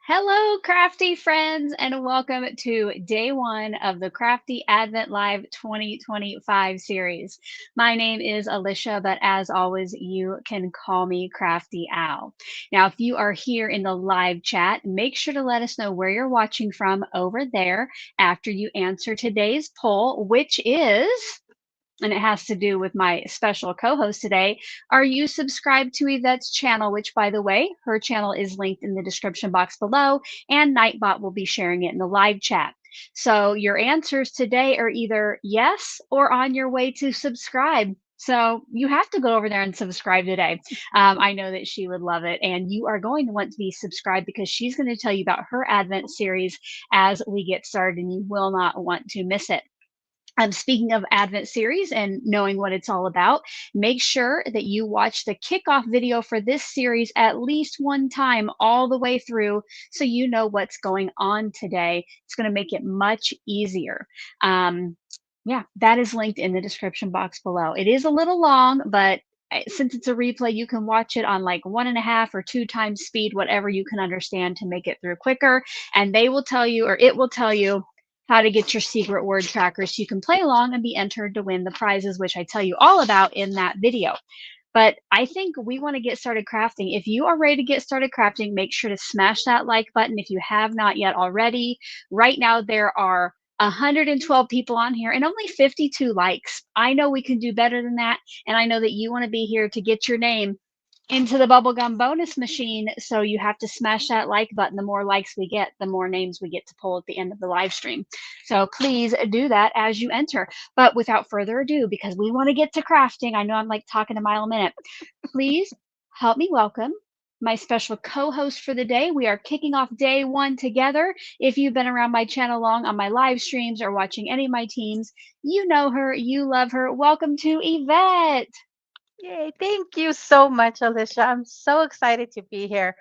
Hello, crafty friends, and welcome to day one of the Crafty Advent Live 2025 series. My name is Alicia, but as always, you can call me Crafty Al. Now, if you are here in the live chat, make sure to let us know where you're watching from over there after you answer today's poll, which is, and it has to do with my special co-host today. Are you subscribed to Yvette's channel, which, by the way, her channel is linked in the description box below, and Nightbot will be sharing it in the live chat. So your answers today are either yes or on your way to subscribe. So you have to go over there and subscribe today. I know that she would love it. And you are going to want to be subscribed because she's going to tell you about her Advent series as we get started, and you will not want to miss it. Speaking of Advent series and knowing what it's all about, make sure that you watch the kickoff video for this series at least one time all the way through so you know what's going on today. It's going to make it much easier. Yeah, that is linked in the description box below. It is a little long, but since it's a replay, you can watch it on like 1.5 or 2 times speed, whatever you can understand to make it through quicker. And they will tell you, or it will tell you, how to get your secret word tracker so you can play along and be entered to win the prizes, which I tell you all about in that video. But I think we want to get started crafting. If you are ready to get started crafting, make sure to smash that like button if you have not yet already. Right now, there are 112 people on here and only 52 likes. I know we can do better than that. And I know that you want to be here to get your name into the bubblegum bonus machine. So you have to smash that like button. The more likes we get, the more names we get to pull at the end of the live stream. So please do that as you enter. But without further ado, because we want to get to crafting, I know I'm like talking a mile a minute. Please help me welcome my special co-host for the day. We are kicking off day one together. If you've been around my channel long on my live streams or watching any of my teams, you know her, you love her. Welcome to Yvette. Yay, thank you so much, Alicia. I'm so excited to be here.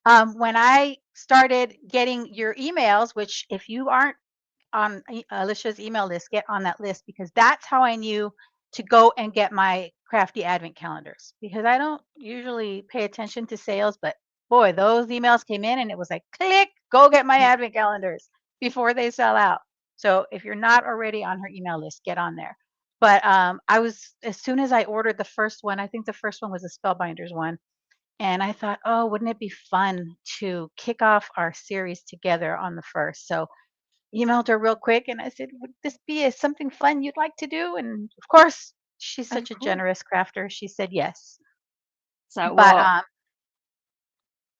When I started getting your emails, which if you aren't on Alicia's email list, get on that list because that's how I knew to go and get my Crafty Advent calendars because I don't usually pay attention to sales, but boy, those emails came in and it was like, click, go get my Advent calendars before they sell out. So if you're not already on her email list, get on there. But I was, as soon as I ordered the first one, I think the first one was a Spellbinders one. And I thought, oh, wouldn't it be fun to kick off our series together on the first? So emailed her real quick and I said, would this be something fun you'd like to do? And of course, she's Of such a course. generous crafter. She said yes. So, But well,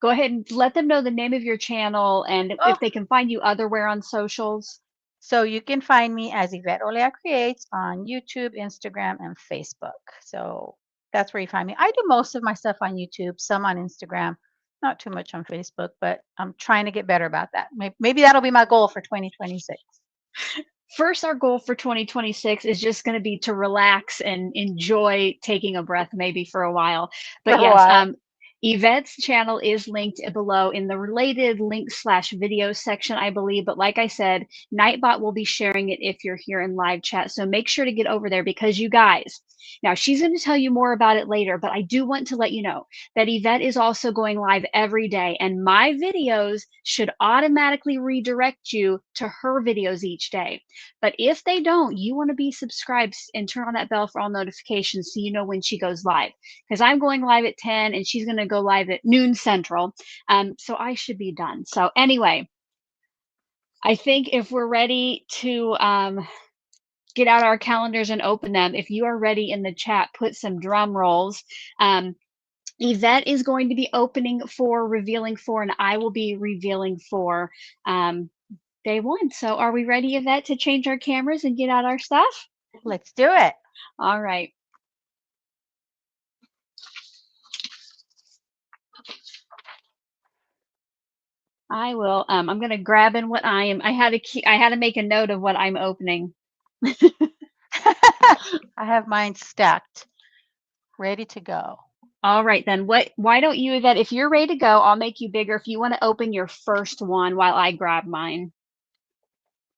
go ahead and let them know the name of your channel and oh, if they can find you otherwhere on socials. so you can find me as Yvette Olea Creates on YouTube, Instagram, and Facebook. So that's where you find me. I do most of my stuff on YouTube, some on Instagram, not too much on Facebook, but I'm trying to get better about that. Maybe that'll be my goal for 2026. First, our goal for 2026 is just going to be to relax and enjoy taking a breath maybe for a while. For But a yes, while. Yvette's channel is linked below in the related link/video section, I believe. But like I said, Nightbot will be sharing it if you're here in live chat. So make sure to get over there because you guys, now she's going to tell you more about it later, but I do want to let you know that Yvette is also going live every day, and my videos should automatically redirect you to her videos each day. But if they don't, you want to be subscribed and turn on that bell for all notifications so you know when she goes live. Because I'm going live at 10 and she's going to go live at noon Central. So I should be done. So anyway, I think if we're ready to get out our calendars and open them, if you are ready in the chat, put some drum rolls. Yvette is going to be opening for, revealing for, and I will be revealing for day one. So are we ready, Yvette, to change our cameras and get out our stuff? Let's do it. All right. I will. I'm going to grab in what I am. I had to make a note of what I'm opening. I have mine stacked, ready to go. All right, then. Why don't you, Yvette, if you're ready to go, I'll make you bigger if you want to open your first one while I grab mine.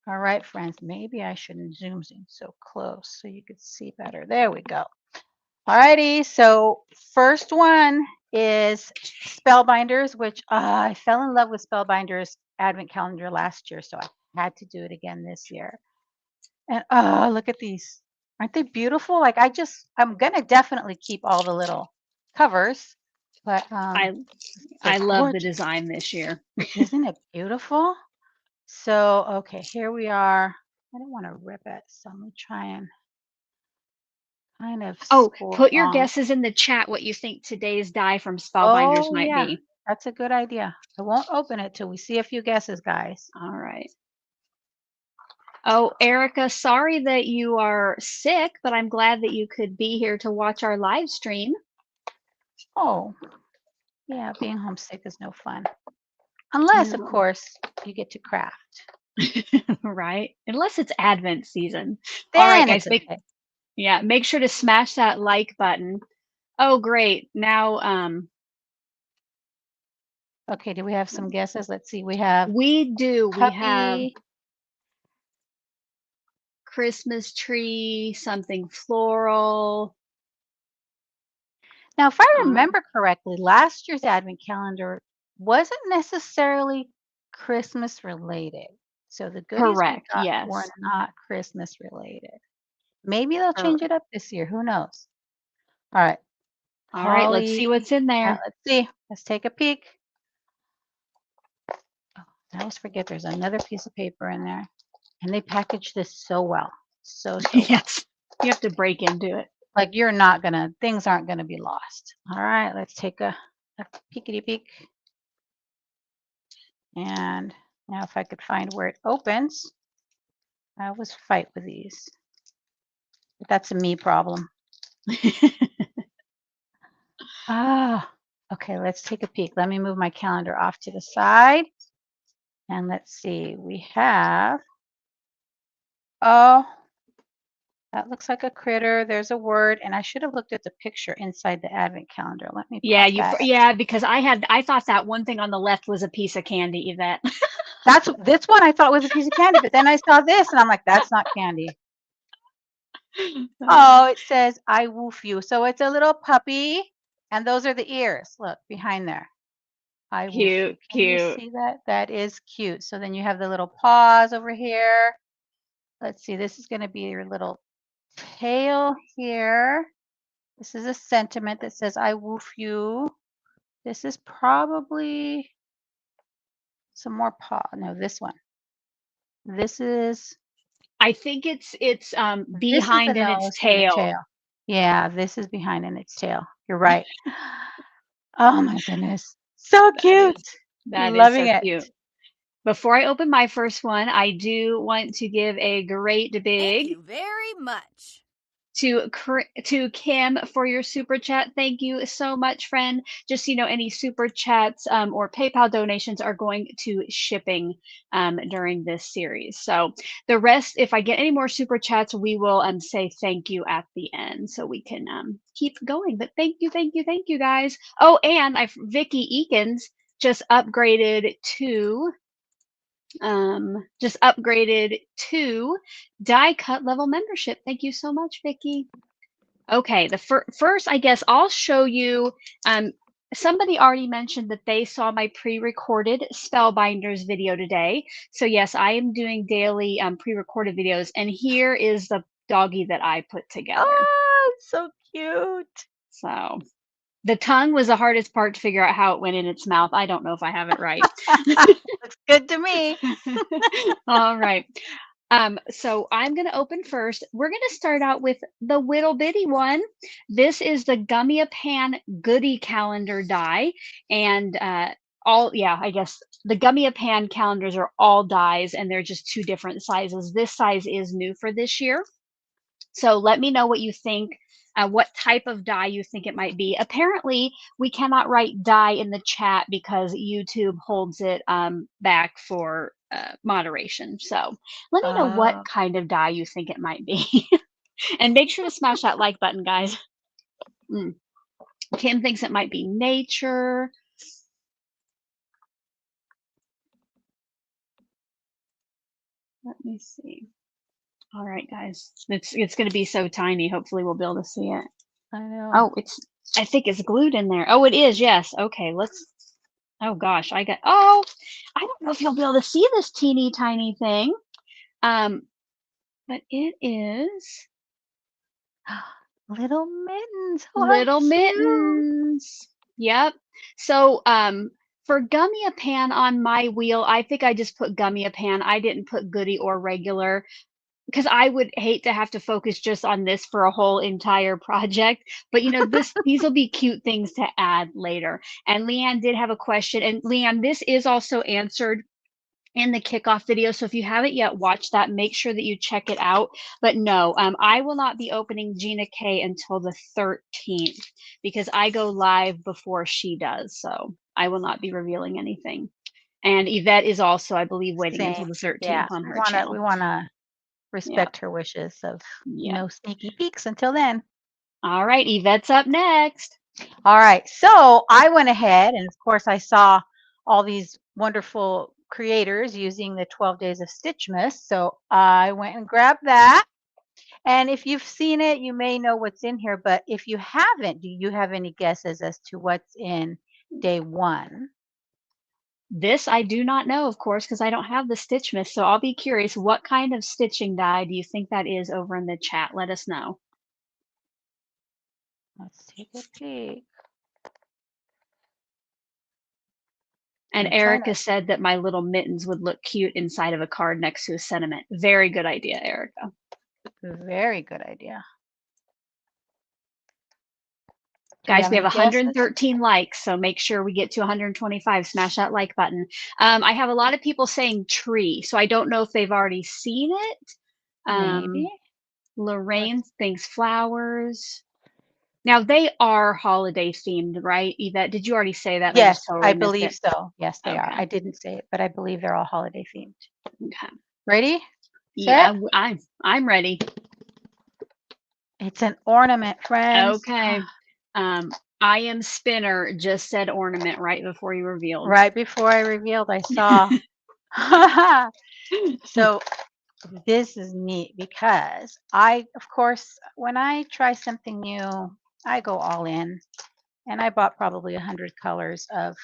All right, friends, maybe I shouldn't zoom in so close so you could see better. There we go. All righty, so first one is Spellbinders, which I fell in love with Spellbinders Advent Calendar last year, so I had to do it again this year. And oh, look at these. Aren't they beautiful? Like I'm gonna definitely keep all the little covers, but I they're love the gorgeous. design this year. Isn't it beautiful? So, okay, here we are. I don't want to rip it, so I'm gonna try and kind of Oh, score put your along. guesses in the chat what you think today's die from Spellbinders Oh might yeah, be. that's a good idea. I won't open it till we see a few guesses, guys. All right. Oh, Erica, sorry that you are sick, but I'm glad that you could be here to watch our live stream. Oh, yeah, being homesick is no fun. Unless, of No. course, you get to craft. Right? Unless it's Advent season. All right, Then guys, it's okay. make sure to smash that like button. Oh, great. Now, Okay, do we have some guesses? Let's see. We have we do. We have puppy. Christmas tree, something floral. Now, if I remember correctly, last year's Advent calendar wasn't necessarily Christmas related. So the goodies we Correct. got were Yes. not Christmas related. Maybe they'll change it Correct. up this year. Who knows? All right. All right, let's see Holly. what's in there. Let's see. Let's take a peek. Oh, I always forget there's another piece of paper in there. And they package this so well. So well. Yes. You have to break into it. Like things aren't gonna be lost. All right, let's take a peekity peek. And now if I could find where it opens, I always fight with these. But that's a me problem. Okay, let's take a peek. Let me move my calendar off to the side. And let's see, we have, oh, that looks like a critter. There's a word, and I should have looked at the picture inside the Advent calendar. Let me pop that. Yeah, because I thought that one thing on the left was a piece of candy, Yvette. That's this one I thought was a piece of candy, but then I saw this and I'm like, that's not candy. Oh, it says I woof you. So it's a little puppy, and those are the ears. Look behind there. I woof you. Cute, Can you cute. see that? That is cute. So then you have the little paws over here. Let's see. This is going to be your little tail here. This is a sentiment that says I woof you. This is probably some more paw. No, this one. This is I think it's this is the behind in its nose and the tail. tail. Yeah, this is behind in its tail. You're right. Oh my goodness. So cute. That is Loving so it. cute. Before I open my first one, I do want to give a great Thank big you very much. to Kim for your super chat. Thank you so much, friend. Just so you know, any super chats or PayPal donations are going to shipping during this series. So the rest, if I get any more super chats, we will say thank you at the end so we can keep going. But thank you, guys. Oh, and Vicky Eakins just upgraded to die cut level membership. Thank you so much, Vicky. Okay, the first, I guess I'll show you. Somebody already mentioned that they saw my pre-recorded Spellbinders video today. So yes, I am doing daily pre-recorded videos, and here is the doggy that I put together. Oh, so cute. So the tongue was the hardest part to figure out how it went in its mouth. I don't know if I have it right. Looks good to me. All right. So I'm going to open first. We're going to start out with the Whittle Bitty one. This is the Gummy-a-Pan Goodie Calendar die. And I guess the Gummy-a-Pan calendars are all dies, and they're just two different sizes. This size is new for this year. So let me know what you think, what type of die you think it might be. Apparently, we cannot write die in the chat because YouTube holds it back for moderation. So let me know what kind of die you think it might be. And make sure to smash that like button, guys. Kim thinks it might be nature. Let me see. All right, guys. It's going to be so tiny. Hopefully we'll be able to see it. I know. Oh, I think it's glued in there. Oh, it is. Yes. Okay. Oh gosh, I don't know if you'll be able to see this teeny tiny thing. Um, but it is Little mittens. Oh, how little cute. mittens. Yep. So, for gummy pan on my wheel, I think I just put gummy pan. I didn't put goody or regular because I would hate to have to focus just on this for a whole entire project. But these will be cute things to add later. And Leanne did have a question. And Leanne, this is also answered in the kickoff video. So if you haven't yet watched that, make sure that you check it out. But no, I will not be opening Gina K until the 13th because I go live before she does. So I will not be revealing anything. And Yvette is also, I believe, waiting Same. until the 13th Yeah. on We her wanna channel. we wanna Yeah. respect her wishes of Yeah. no sneaky peeks until then. All right. Yvette's up next. All right. So I went ahead and of course I saw all these wonderful creators using the 12 days of Stitchmas. So I went and grabbed that. And if you've seen it, you may know what's in here. But if you haven't, do you have any guesses as to what's in day one? This I do not know, of course, because I don't have the Stitchmas. So I'll be curious. What kind of stitching die do you think that is over in the chat? Let us know. Let's take a peek. And I'm trying Erica said that my little mittens would look cute inside of a card next to a sentiment. Very good idea, Erica. to. Very good idea. Do you Guys, have we have any guesses? 113 likes, so make sure we get to 125. Smash that like button. I have a lot of people saying tree, so I don't know if they've already seen it. Maybe. Lorraine thinks flowers. Now they are holiday themed, right? Yvette, did you already say that? And I just Yes, I totally missed believe it. so. Yes, they are. Okay. I didn't say it, but I believe they're all holiday themed. Okay. Ready? Yeah, Set? I'm ready. It's an ornament, friends. Okay. I am spinner just said ornament right before you revealed. Right before I revealed, I saw. So this is neat because of course, when I try something new, I go all in. And I bought probably 100 colors of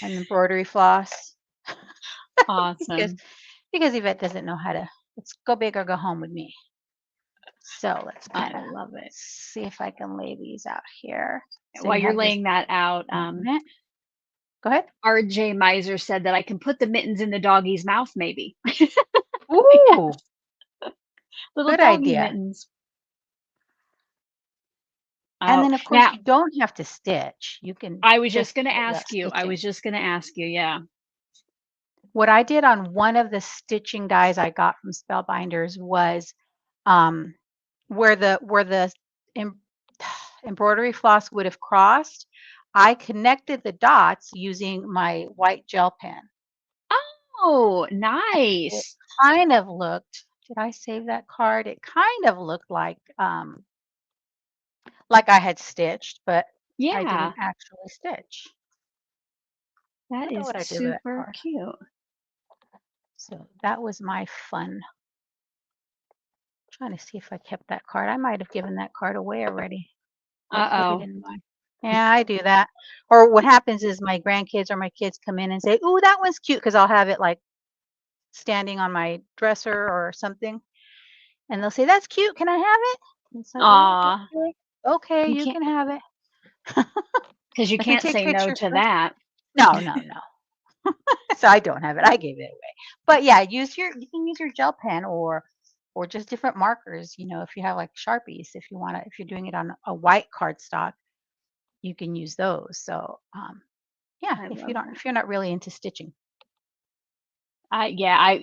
an embroidery floss because Awesome. because Yvette doesn't know how to. It's go big or go home with me. So let's I kind of love it. see if I can lay these out here. So While you you're have this laying that out, ornament. Go ahead. RJ Miser said that I can put the mittens in the doggy's mouth, maybe. Ooh, Little good doggy idea. mittens. And Oh, then of course now you don't have to stitch. You can I was just just going to do the ask you. I stitching. was just going to ask you. Yeah. What I did on one of the stitching dies I got from Spellbinders was um, where the em- embroidery floss would have crossed. I connected the dots using my white gel pen. Oh, It nice. kind of looked. Did I save that card? It kind of looked like I had stitched, but I Yeah, didn't actually stitch. I that don't know is what I did with that super card. cute. So that was my fun. Trying to see if I kept that card. I might have given that card away already or put it Uh-oh. in my. Yeah, I do that. Or what happens is my grandkids or my kids come in and say, "Ooh, that one's cute," because I'll have it like standing on my dresser or something, and they'll say, "That's cute. Can I have it?" And so, "Oh, Aw, okay, okay, you you can't, can have it." because you Let me can't take say no pictures to first. that. No, no, no. So I don't have it. I gave it away. But yeah, you can use your gel pen or just different markers, if you have like Sharpies, if you're doing it on a white cardstock, you can use those. So yeah, I if love that. you're not really into stitching.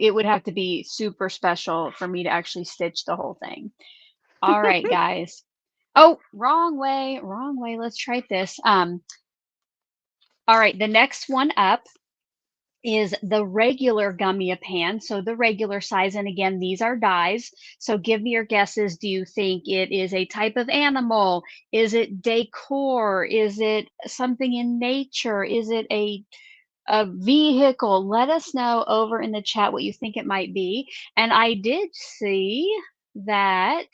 It would have to be super special for me to actually stitch the whole thing. All right, guys. Oh, wrong way, wrong way. Let's try this. All right, the next one up is the regular gummy pan. So the regular size. And again, these are dies. So give me your guesses. Do you think it is a type of animal? Is it decor? Is it something in nature? Is it a vehicle? Let us know over in the chat what you think it might be. And I did see that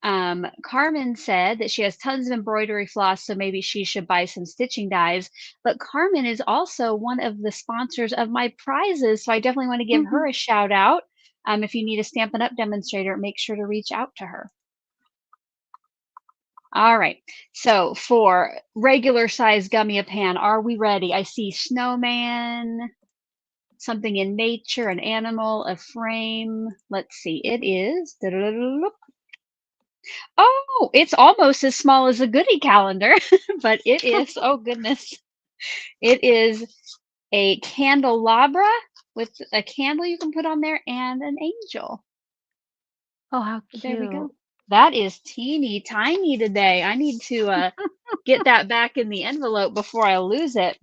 Carmen said that she has tons of embroidery floss, so maybe she should buy some stitching dies. But Carmen is also one of the sponsors of my prizes, so I definitely want to give Mhm. her a shout out. If you need a Stampin' Up! Demonstrator, make sure to reach out to her. All right. So for regular size gummy pan, are we ready? I see snowman, something in nature, an animal, a frame. Let's see. It is. Oh, it's almost as small as a goodie calendar, but it is. Oh goodness. It is a candelabra with a candle you can put on there and an angel. Oh, how There we cute. go. That is teeny tiny today. I need to get that back in the envelope before I lose it.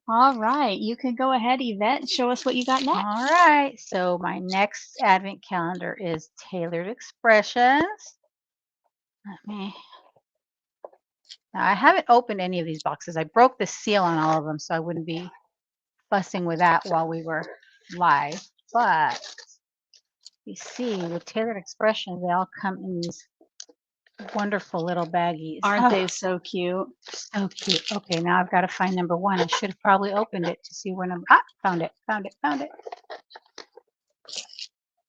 All right, you can go ahead, Yvette, and show us what you got All next. right. So my next advent calendar is Tailored Expressions. Let me. Now, I haven't opened any of these boxes. I broke the seal on all of them, so I wouldn't be fussing with that while we were live. But you see, with Tailored Expressions, they all come in these wonderful little baggies. Aren't Oh, they so cute? so cute. Okay, now I've got to find number one. I should have probably opened it to see where number. Found it. Found it. Found it.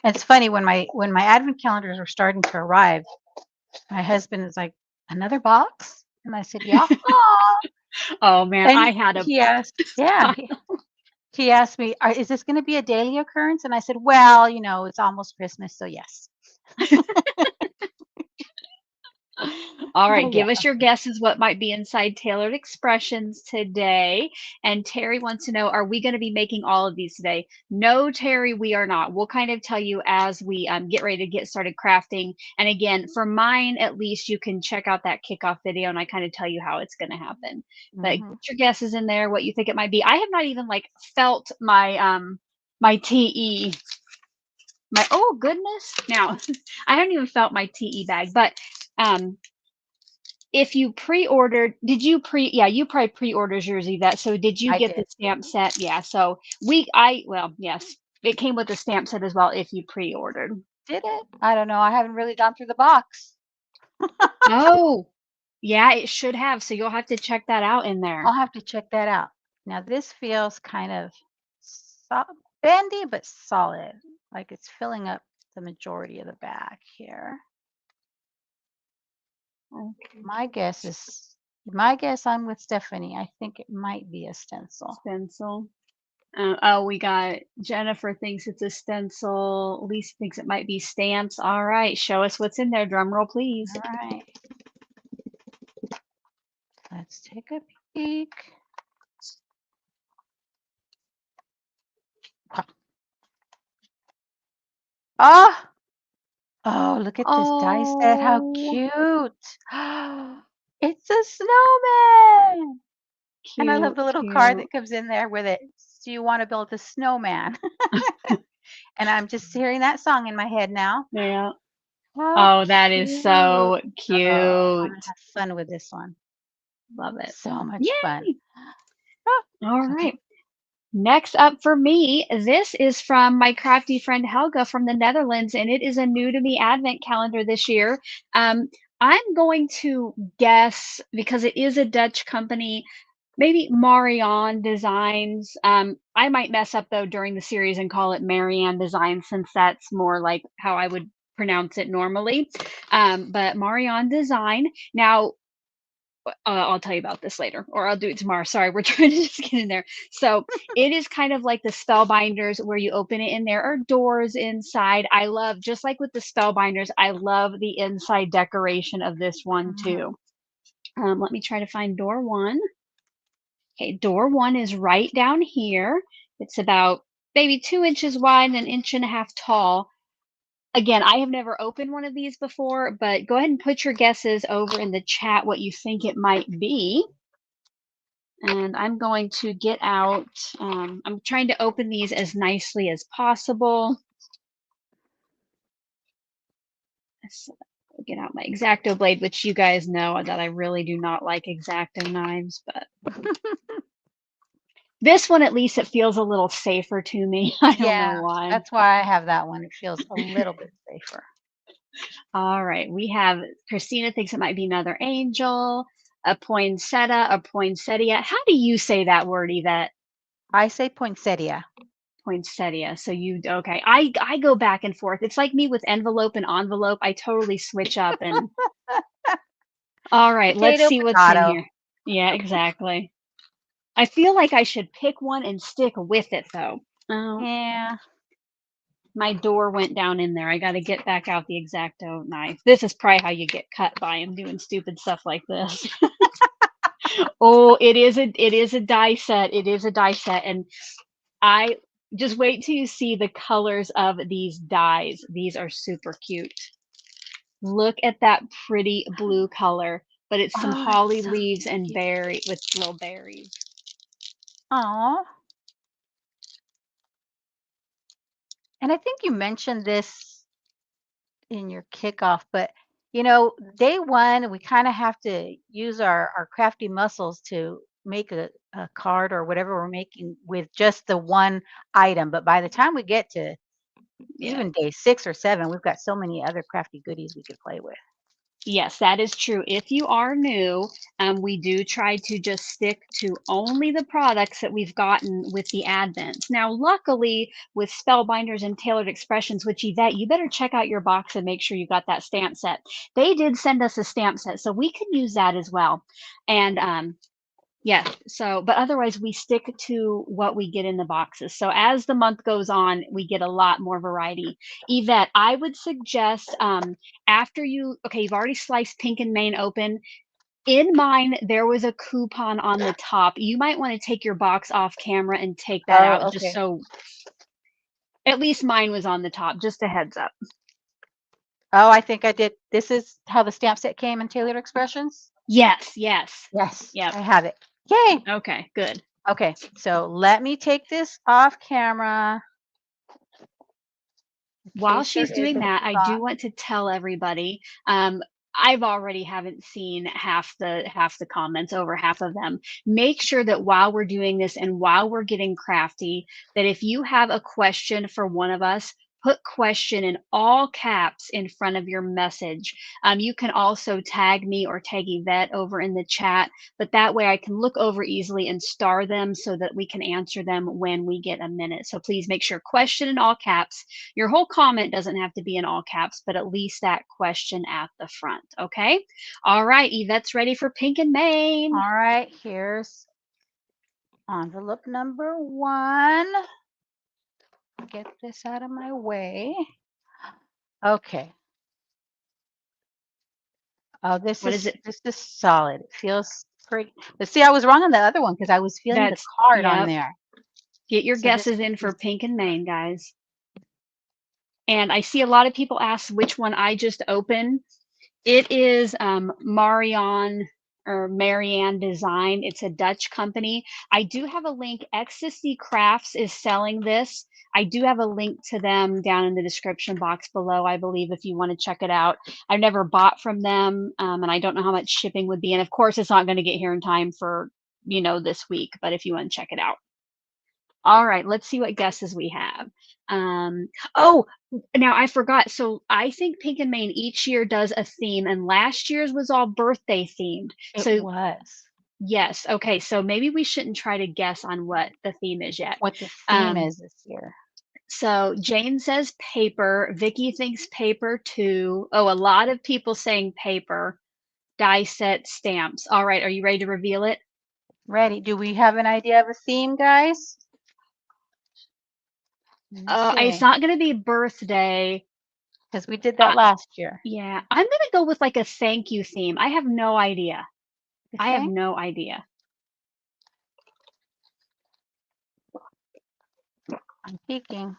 It's funny when my advent calendars were starting to arrive. My husband is like, "Another box?" And I said, "Yeah." Oh man, And I had a he asked, yeah, he asked me, "Is this going to be a daily occurrence?" And I said, "Well, it's almost Christmas, so yes." All right, Oh yeah. give us your guesses what might be inside Tailored Expressions today. And Terry wants to know, are we going to be making all of these today? No, Terry, we are not. We'll kind of tell you as we get ready to get started crafting. And again, for mine, at least you can check out that kickoff video and I kind of tell you how it's going to happen. But Hmm. get your guesses in there, what you think it might be. I have not even like felt my TE. My oh goodness. Now, I haven't even felt my TE bag, but um if you pre-ordered, yeah, you probably pre-ordered yours, Yvette. So did you I get the did. stamp set? Yeah. So well, yes, it came with the stamp set as well if you pre-ordered. Did it? I don't know. I haven't really gone through the box. Oh, yeah, it should have. So you'll have to check that out in there. I'll have to check that out. Now this feels kind of bendy but solid, like it's filling up the majority of the bag here. Okay. My guess I'm with Stephanie. I think it might be a stencil. Stencil. Oh, we got Jennifer thinks it's a stencil. Lisa thinks it might be stamps. All right, show us what's in there. Drum roll, please. All right. Let's take a peek. Oh, oh, look at this die set. How Oh, cute. It's a snowman. And I love cute, the little card cute. that comes in there with it. Do you want to build a snowman? And I'm just hearing that song in my head now. Yeah. How Oh, that is cute. so Oh, I'm cute. gonna have fun with this one. Love it. So much fun. Yay! Ah, All okay. right. Next up for me, this is from my crafty friend Helga from the Netherlands, and it is a new to me advent calendar this year. Um, I'm going to guess because it is a Dutch company, maybe Marianne Designs. I might mess up though during the series and call it Marianne Designs since that's more like how I would pronounce it normally. But Marianne Design. Now, I'll tell you about this later, or I'll do it tomorrow. Sorry, we're trying to just get in there. So it is kind of like the Spellbinders where you open it and there are doors inside. I love, just like with the Spellbinders, I love the inside decoration of this one Mhm. too. Let me try to find door one. Okay, door one is right down here. It's about maybe 2 inches wide and an inch and a half tall. Again, I have never opened one of these before, but go ahead and put your guesses over in the chat what you think it might be. And I'm going to get out, I'm trying to open these as nicely as possible. So get out my X-Acto blade, which you guys know that I really do not like X-Acto knives, but this one, at least it feels a little safer to me. I don't know Yeah, why. that's why I have that one. It feels a little bit safer. All right. We have Christina thinks it might be another angel, a poinsettia, a poinsettia. How do you say that word, Yvette? I say poinsettia. Poinsettia. So you okay. I go back and forth. It's like me with envelope and envelope. I totally switch up and all right, let's Potato, see what's in potato. here. Yeah, exactly. I feel like I should pick one and stick with it though. Oh, Yeah. my door went down in there. I got to get back out the X-Acto knife. This is probably how you get cut by him doing stupid stuff like this. Oh, it is a die set. It is a die set, and I just wait till you see the colors of these dies. These are super cute. Look at that pretty blue color, but it's some Oh, holly that's so leaves and cute. berry with little berries. Oh. And I think you mentioned this in your kickoff, but day one, we kind of have to use our crafty muscles to make a card or whatever we're making with just the one item. But by the time we get to Yeah. even day 6 or 7, we've got so many other crafty goodies we could play with. Yes, that is true. If you are new, we do try to just stick to only the products that we've gotten with the Advents. Now, luckily, with Spellbinders and Tailored Expressions, which Yvette, you better check out your box and make sure you got that stamp set. They did send us a stamp set, so we can use that as well. And yeah, so, but otherwise we stick to what we get in the boxes. So as the month goes on, we get a lot more variety. Yvette, I would suggest after okay, you've already sliced Pink and Main open. In mine, there was a coupon on the top. You might want to take your box off camera and take that Oh, out just okay. so, at least mine was on the top, just a heads up. Oh, I think I did. This is how the stamp set came in Tailored Expressions? Yes, yes. Yes, Yep. I have it. Yay. Okay, good. Okay, so let me take this off camera in While case there she's is doing a that, I do coupon. want to tell everybody, I've already haven't seen half the comments, over half of them. Make sure that while we're doing this and while we're getting crafty, that if you have a question for one of us, put question in all caps in front of your message. You can also tag me or tag Yvette over in the chat, but that way I can look over easily and star them so that we can answer them when we get a minute. So please make sure question in all caps. Your whole comment doesn't have to be in all caps, but at least that question at the front. Okay. All right. Yvette's ready for Pink and Main. All right, here's envelope number 1. Get this out of my way. Okay. Oh, What is it? this is solid. It feels pretty. But see, I was wrong on the other one because I was feeling the That's, card on yep. there. Get your So this guesses in for is Pink and Main, guys. And I see a lot of people ask which one I just opened. It is Marianne or Marianne Design. It's a Dutch company. I do have a link. Ecstasy Crafts is selling this. I do have a link to them down in the description box below, I believe, if you want to check it out. I've never bought from them, and I don't know how much shipping would be. And of course, it's not going to get here in time for, this week, but if you want to check it out. All right, let's see what guesses we have. Oh, now I forgot. So I think Pink and Main each year does a theme, and last year's was all birthday themed. it So was. yes, okay. So maybe we shouldn't try to guess on what the theme is yet. What the theme Um, is this year. so Jane says paper. Vicky thinks paper too. Oh, a lot of people saying paper. Die set stamps. All right, are you ready to reveal it? Ready? Do we have an idea of a theme, guys? Let me It's see. not going to be birthday. Because we did that last year. Yeah, I'm gonna go with like a thank you theme. I have no idea. You I have think? no idea. I'm peeking.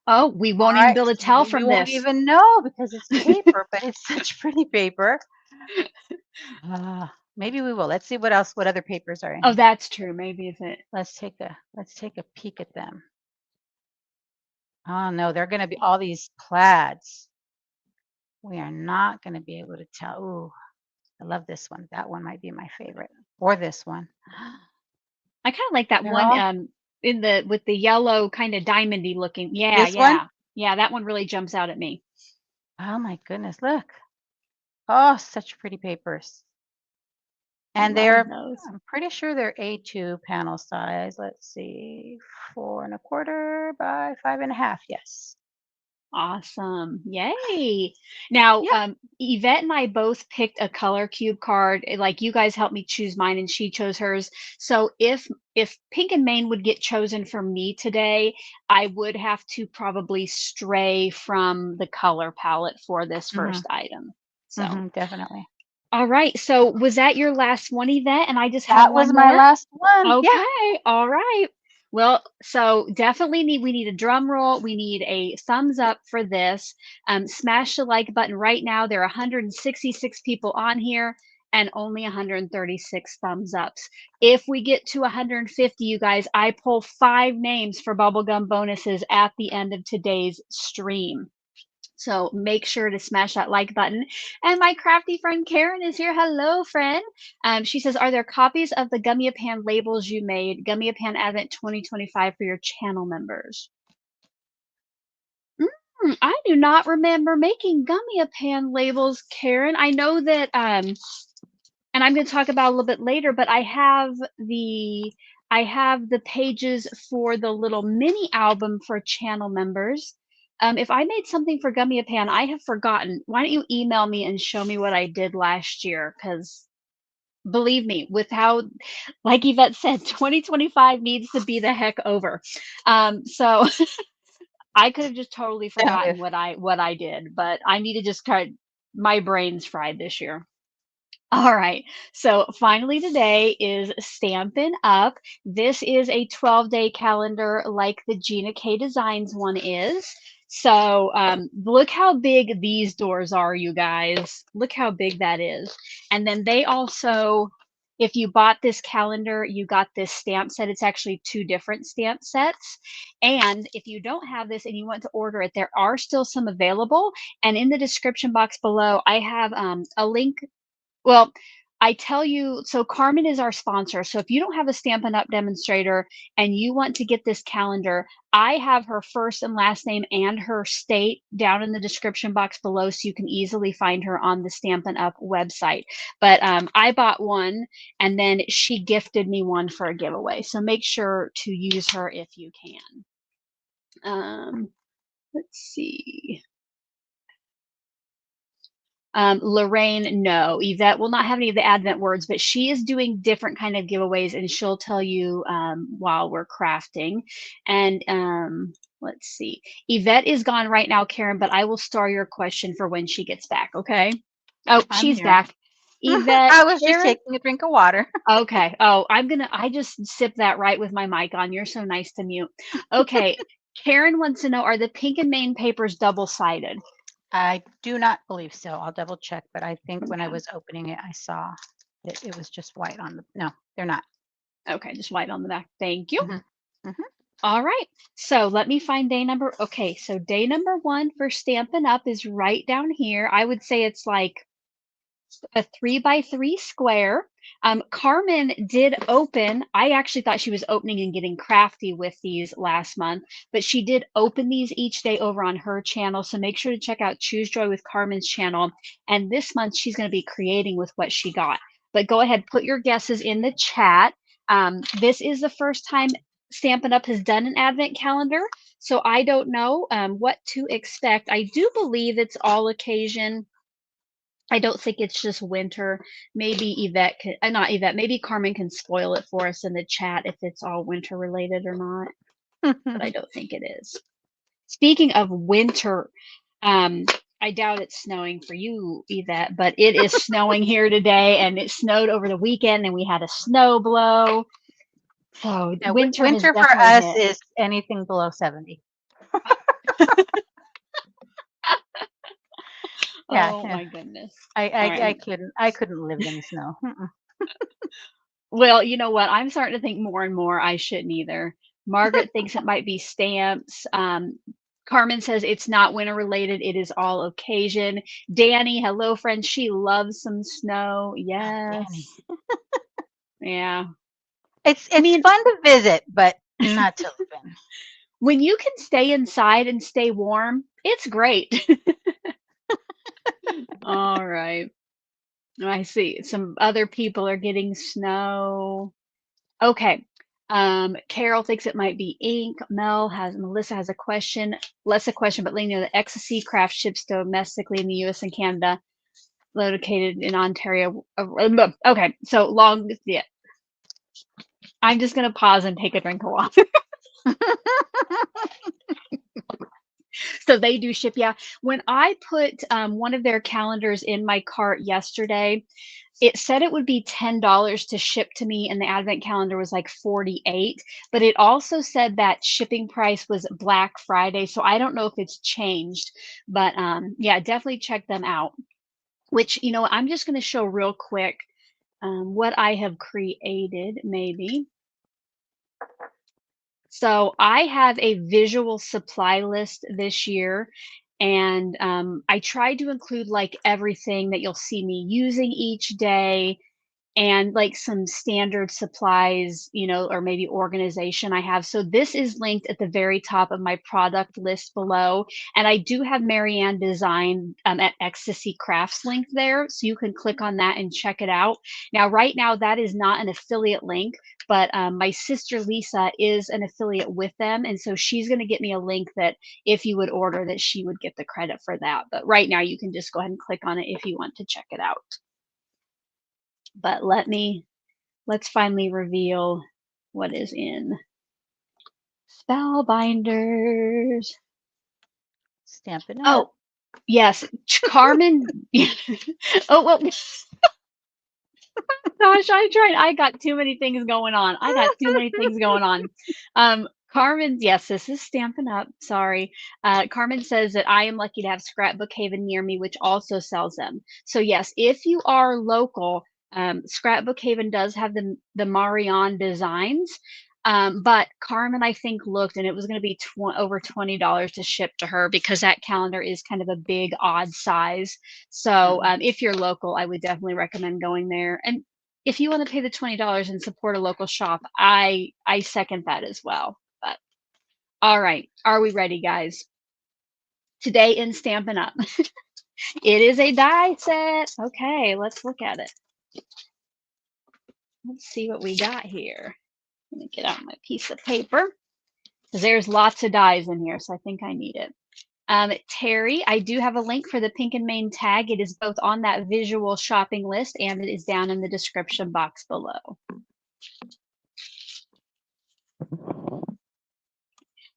Oh, we All won't even right. be able to So tell you from won't this. even know because it's paper, but it's such pretty paper. Maybe we will. Let's see what other papers are in Oh, here. that's true. Maybe if it. Let's take a peek at them. Oh no, they're going to be all these plaids. We are not going to be able to tell. Ooh, I love this one. That one might be my favorite. Or this one. I kind of like that They're one all in the with the yellow kind of diamondy looking. Yeah, this one. yeah. Yeah, that one really jumps out at me. Oh my goodness, look. Oh, such pretty papers. And Love they're, those. I'm pretty sure they're A2 panel size. Let's see, 4 1/4 by 5 1/2. Yes. Awesome. Yay. Now, Yep. Yvette and I both picked a color cube card. Like you guys helped me choose mine and she chose hers. So if Pink and Main would get chosen for me today, I would have to probably stray from the color palette for this Hmm. first item. So, Hmm. Definitely. all right. So was that your last one, Yvette? And I just have That was one my more? last one. Yeah. Okay, all right. Well, so definitely we need a drum roll. We need a thumbs up for this. Smash the like button right now. There are 166 people on here and only 136 thumbs ups. If we get to 150, you guys, I pull 5 names for bubblegum bonuses at the end of today's stream. So make sure to smash that like button. And my crafty friend Karen is here. Hello, friend. She says, are there copies of the Gummy Pan labels you made, Gummy Pan Advent 2025 for your channel members? I do not remember making Gummy Pan labels, Karen. I know that, and I'm going to talk about a little bit later, but I have the pages for the little mini album for channel members. If I made something for Gummy Pan, I have forgotten. Why don't you email me and show me what I did last year? Because believe me, with how, like Yvette said, 2025 needs to be the heck over. So I could have just totally Same forgotten with. what I did, but I need to just kind of, my brain's fried this year. All right. So finally today is Stampin' Up. This is a 12-day calendar like the Gina K Designs one is. So look how big these doors are, you guys. Look how big that is. And then they also, if you bought this calendar, you got this stamp set. It's actually 2 different stamp sets. And if you don't have this and you want to order it, there are still some available. And in the description box below, I have a link. Well, I tell you, so Carmen is our sponsor. So if you don't have a Stampin' Up! Demonstrator and you want to get this calendar, I have her first and last name and her state down in the description box below so you can easily find her on the Stampin' Up! Website. But I bought one and then she gifted me one for a giveaway. So make sure to use her if you can. Let's see. Lorraine, no. Yvette will not have any of the Advent words, but she is doing different kind of giveaways, and she'll tell you while we're crafting. And let's see. Yvette is gone right now, Karen, but I will store your question for when she gets back, okay? Oh, I'm she's here. back. Yvette, I was just Karen? taking a drink of water. Okay. Oh, I just sip that right with my mic on. You're so nice to mute. Okay. Karen wants to know, are the Pink and Main papers double-sided? I do not believe so. I'll double check, but I think when I Okay. was opening it, I saw that it was just white on the. No, they're not. Okay, just white on the back. Thank you. Hmm. Hmm. All right. So let me find day number. Okay, so day number 1 for Stampin' Up is right down here. I would say it's like a 3 by 3 square. Carmen did open. I actually thought she was opening and getting crafty with these last month, but she did open these each day over on her channel. So make sure to check out Choose Joy with Carmen's channel. And this month she's going to be creating with what she got. But go ahead, put your guesses in the chat. This is the first time Stampin' Up! Has done an advent calendar. So I don't know what to expect. I do believe it's all occasion. I don't think it's just winter. Maybe Yvette can, not Yvette, maybe Carmen can spoil it for us in the chat if it's all winter related or not, but I don't think it is. Speaking of winter, I doubt it's snowing for you, Yvette, but it is snowing here today and it snowed over the weekend and we had a snow blow. So Yeah, winter has winter for definitely us hit. is anything below 70. Yeah, Oh yeah. my goodness. I, All I I right. couldn't live in the snow. Mm-mm. Well, you know what? I'm starting to think more and more I shouldn't either. Margaret thinks it might be stamps. Carmen says it's not winter related, it is all occasion. Danny, hello, friend. She loves some snow. Oh, Danny. Yes. Yeah. I It's mean, fun to visit, but not to live in. when you can stay inside and stay warm, it's great. All right. I see. Some other people are getting snow. Okay. Carol thinks it might be ink. Melissa has a question. Less a question, but letting you know the ecstasy craft ships domestically in the US and Canada, located in Ontario. Okay, so long. Yeah. I'm just gonna pause and take a drink of water. So they do ship. Yeah. When I put one of their calendars in my cart yesterday, it said it would be $10 to ship to me, and the advent calendar was like 48, but it also said that shipping price was Black Friday, so I don't know if it's changed, but yeah, definitely check them out. Which, I'm just going to show real quick what I have created, maybe. So I have a visual supply list this year, and I tried to include like everything that you'll see me using each day, and like some standard supplies, or maybe organization I have. So this is linked at the very top of my product list below. And I do have Marianne Design at Ecstasy Crafts link there. So you can click on that and check it out. Now, right now, that is not an affiliate link, but my sister Lisa is an affiliate with them. And so she's going to get me a link that if you would order, that she would get the credit for that. But right now, you can just go ahead and click on it if you want to check it out. But let's finally reveal what is in Spellbinders. Stamping it up. Oh, yes, Carmen. Oh, well, gosh, I got too many things going on. I got too many things going on. Carmen, yes, this is Stampin' Up. Sorry. Carmen says that I am lucky to have Scrapbook Haven near me, which also sells them. So yes, if you are local, Scrapbook Haven does have the Marion designs. But Carmen, I think, looked, and it was going to be over $20 to ship to her because that calendar is kind of a big, odd size. So if you're local, I would definitely recommend going there. And if you want to pay the $20 and support a local shop, I second that as well. But all right, are we ready, guys? Today in Stampin' Up, it is a die set. Okay, let's look at it. Let's see what we got here. Let me get out my piece of paper because there's lots of dies in here, so I think I need it. Terry, I do have a link for the Pink and Main tag. It is both on that visual shopping list and it is down in the description box below.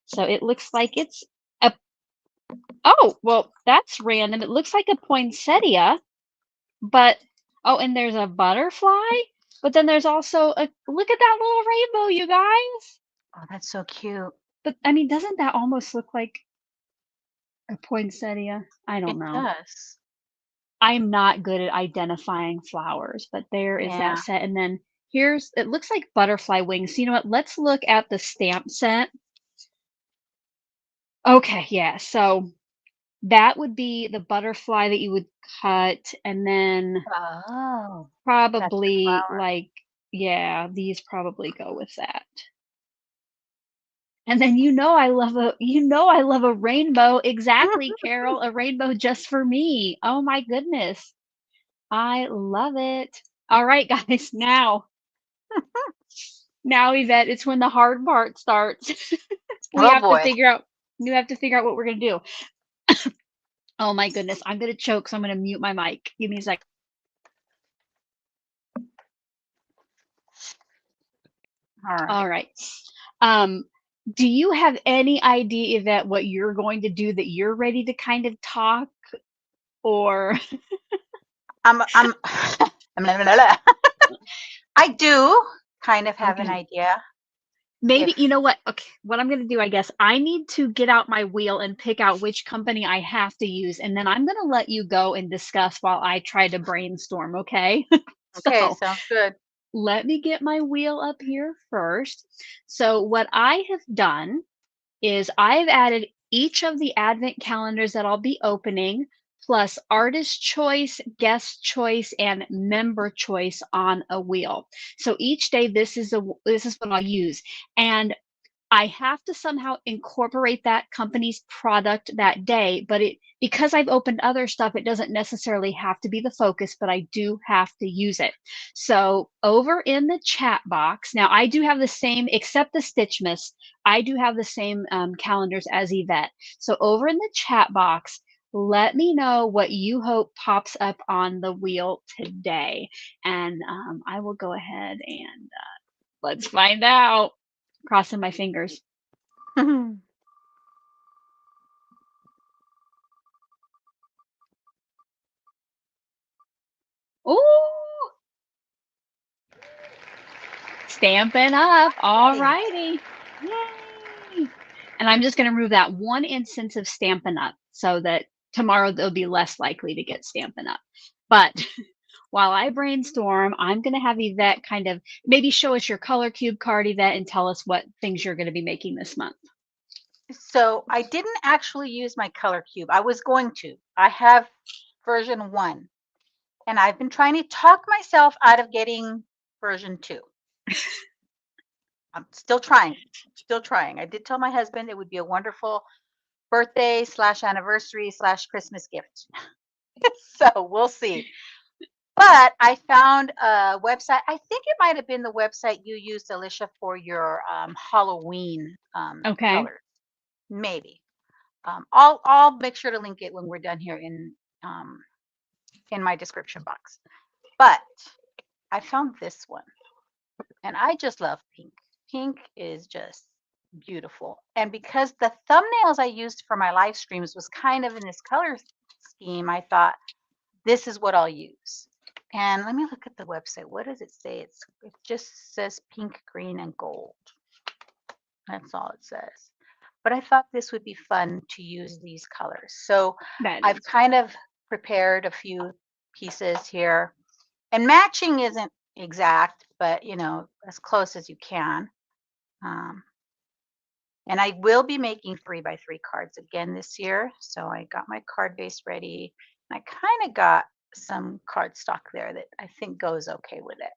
So it looks like it's a, oh, well, that's random. It looks like a poinsettia, but, oh, and there's a butterfly, but then there's also look at that little rainbow, you guys. Oh, that's so cute. But I mean, doesn't that almost look like a poinsettia? I don't know. It does. I'm not good at identifying flowers, but there is that Yeah. set. And then it looks like butterfly wings. So you know what? Let's look at the stamp set. Okay, yeah. So that would be the butterfly that you would cut, and then Oh, that's the probably flower. like, yeah, these probably go with that. And then I love a rainbow. Exactly, Carol, a rainbow just for me. Oh my goodness. I love it. All right, guys, now, Yvette, it's when the hard part starts. we Oh have to boy. figure out we have to figure out what we're gonna do. Oh my goodness, I'm gonna choke, so I'm gonna mute my mic. Give me a sec. All right. All right. Do you have any idea, Yvette, what you're going to do that you're ready to kind of talk or I'm I do kind of have an okay. idea. Maybe, If you know what? Okay, what I'm going to do, I guess, I need to get out my wheel and pick out which company I have to use, and then I'm going to let you go and discuss while I try to brainstorm, okay? okay, So, sounds good. let me get my wheel up here first. So, what I have done is I've added each of the advent calendars that I'll be opening, plus artist choice, guest choice, and member choice on a wheel. So each day this is what I'll use. And I have to somehow incorporate that company's product that day, but because I've opened other stuff, it doesn't necessarily have to be the focus, but I do have to use it. So over in the chat box, now I do have the same, except the Stitchmas, I do have the same calendars as Yvette. So over in the chat box, let me know what you hope pops up on the wheel today. And I will go ahead and let's find out. Crossing my fingers. Ooh, Stampin' Up. All righty. Yay. And I'm just going to remove that one instance of Stampin' Up so that tomorrow they'll be less likely to get Stampin' Up. But while I brainstorm, I'm going to have Yvette kind of maybe show us your color cube card, Yvette, and tell us what things you're going to be making this month. So I didn't actually use my color cube. I was going to. I have version 1, and I've been trying to talk myself out of getting version 2. I'm still trying. I did tell my husband it would be a wonderful birthday / anniversary / Christmas gift. So we'll see. But I found a website. I think it might have been the website you used, Alicia, for your Halloween Okay. colors. Maybe. I'll make sure to link it when we're done here in my description box. But I found this one, and I just love pink. Pink is just beautiful. And because the thumbnails I used for my live streams was kind of in this color scheme, I thought this is what I'll use. And let me look at the website. What does it say? It just says pink, green, and gold. That's all it says. But I thought this would be fun to use these colors. So I've kind of prepared a few pieces here. And matching isn't exact, but as close as you can. And I will be making 3x3 cards again this year. So I got my card base ready. I kind of got some cardstock there that I think goes okay with it.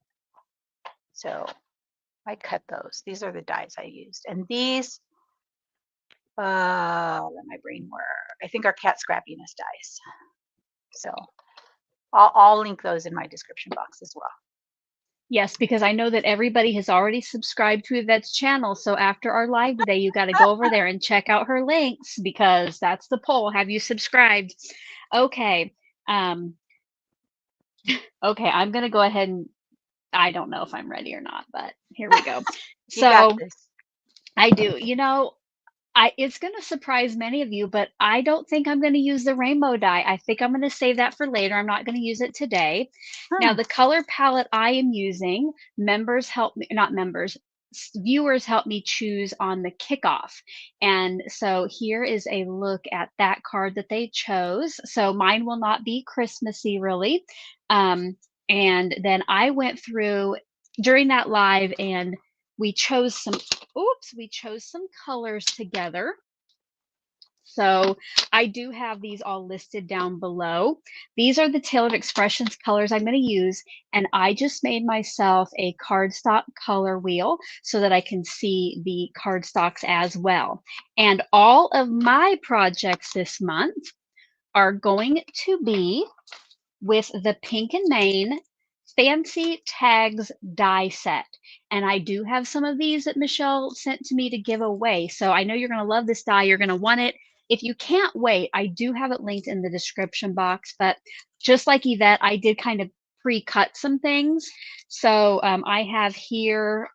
So I cut those. These are the dies I used. And these, let my brain work. I think are cat scrappiness dies. So I'll link those in my description box as well. Yes, because I know that everybody has already subscribed to Yvette's channel. So after our live today, you got to go over there and check out her links because that's the poll. Have you subscribed? Okay. Okay, I'm going to go ahead and I don't know if I'm ready or not, but here we go. So I do. It's going to surprise many of you, but I don't think I'm going to use the rainbow die. I think I'm going to save that for later. I'm not going to use it today. Now, the color palette I am using, viewers help me choose on the kickoff. And so here is a look at that card that they chose. So mine will not be Christmassy, really. And then I went through during that live and we chose some colors together. So I do have these all listed down below. These are the Tailored Expressions colors I'm going to use. And I just made myself a cardstock color wheel so that I can see the cardstocks as well. And all of my projects this month are going to be with the Pink and Main Fancy Tags die set. And I do have some of these that Michelle sent to me to give away. So I know you're going to love this die. You're going to want it. If you can't wait, I do have it linked in the description box. But just like Yvette, I did kind of pre-cut some things. So I have here,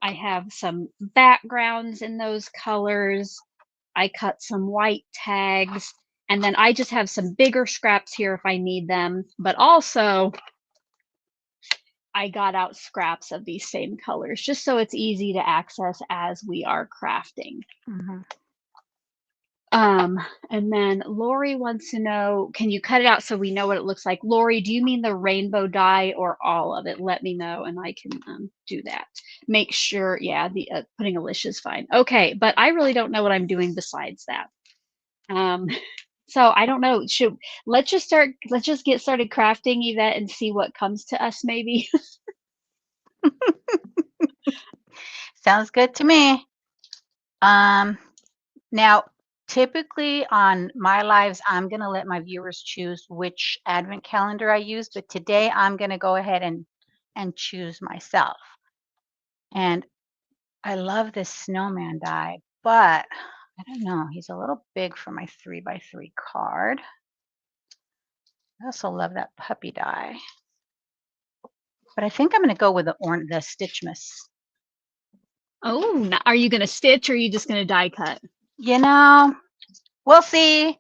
I have some backgrounds in those colors. I cut some white tags. And then I just have some bigger scraps here if I need them. But also, I got out scraps of these same colors just so it's easy to access as we are crafting. And then Lori wants to know, can you cut it out so we know what it looks like? Lori, do you mean the rainbow die or all of it? Let me know and I can do that. Make sure, yeah, the putting Alicia's fine. Okay, but I really don't know what I'm doing besides that. So I don't know. Let's just get started crafting, Yvette, and see what comes to us maybe. Sounds good to me. Now, typically on my lives, I'm going to let my viewers choose which advent calendar I use, but today I'm going to go ahead and choose myself. And I love this snowman die, but I don't know. He's a little big for my 3x3 card. I also love that puppy die, but I think I'm going to go with the Stitchmas. Oh, are you going to stitch or are you just going to die cut? You know, we'll see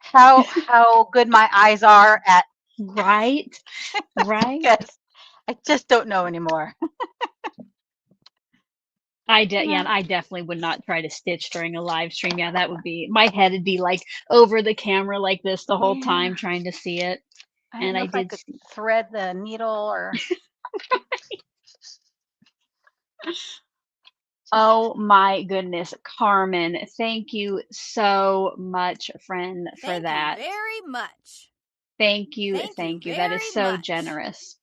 how good my eyes are at. Right, right. Because I just don't know anymore. Yeah, I definitely would not try to stitch during a live stream. Yeah, that would be, my head would be like over the camera like this the whole Yeah. time trying to see it. I don't And know I if I did could see. thread the needle or. Oh my goodness, Carmen, thank you so much, friend, for Thank you that. very much. Thank you, Thank you thank you. That is very so much. generous.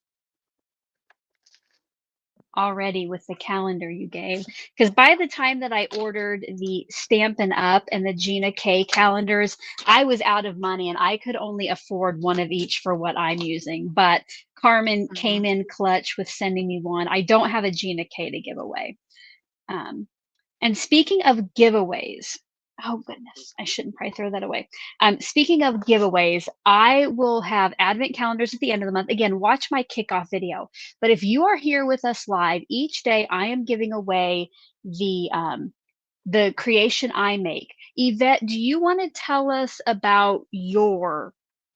Already with the calendar you gave, because by the time that I ordered the Stampin' Up and the Gina K calendars, I was out of money and I could only afford one of each for what I'm using. But Carmen came in clutch with sending me one. I don't have a Gina K to give away. And speaking of giveaways, oh goodness, I shouldn't probably throw that away. Speaking of giveaways, I will have advent calendars at the end of the month. Again, watch my kickoff video. But if you are here with us live, each day I am giving away the creation I make. Yvette, do you want to tell us about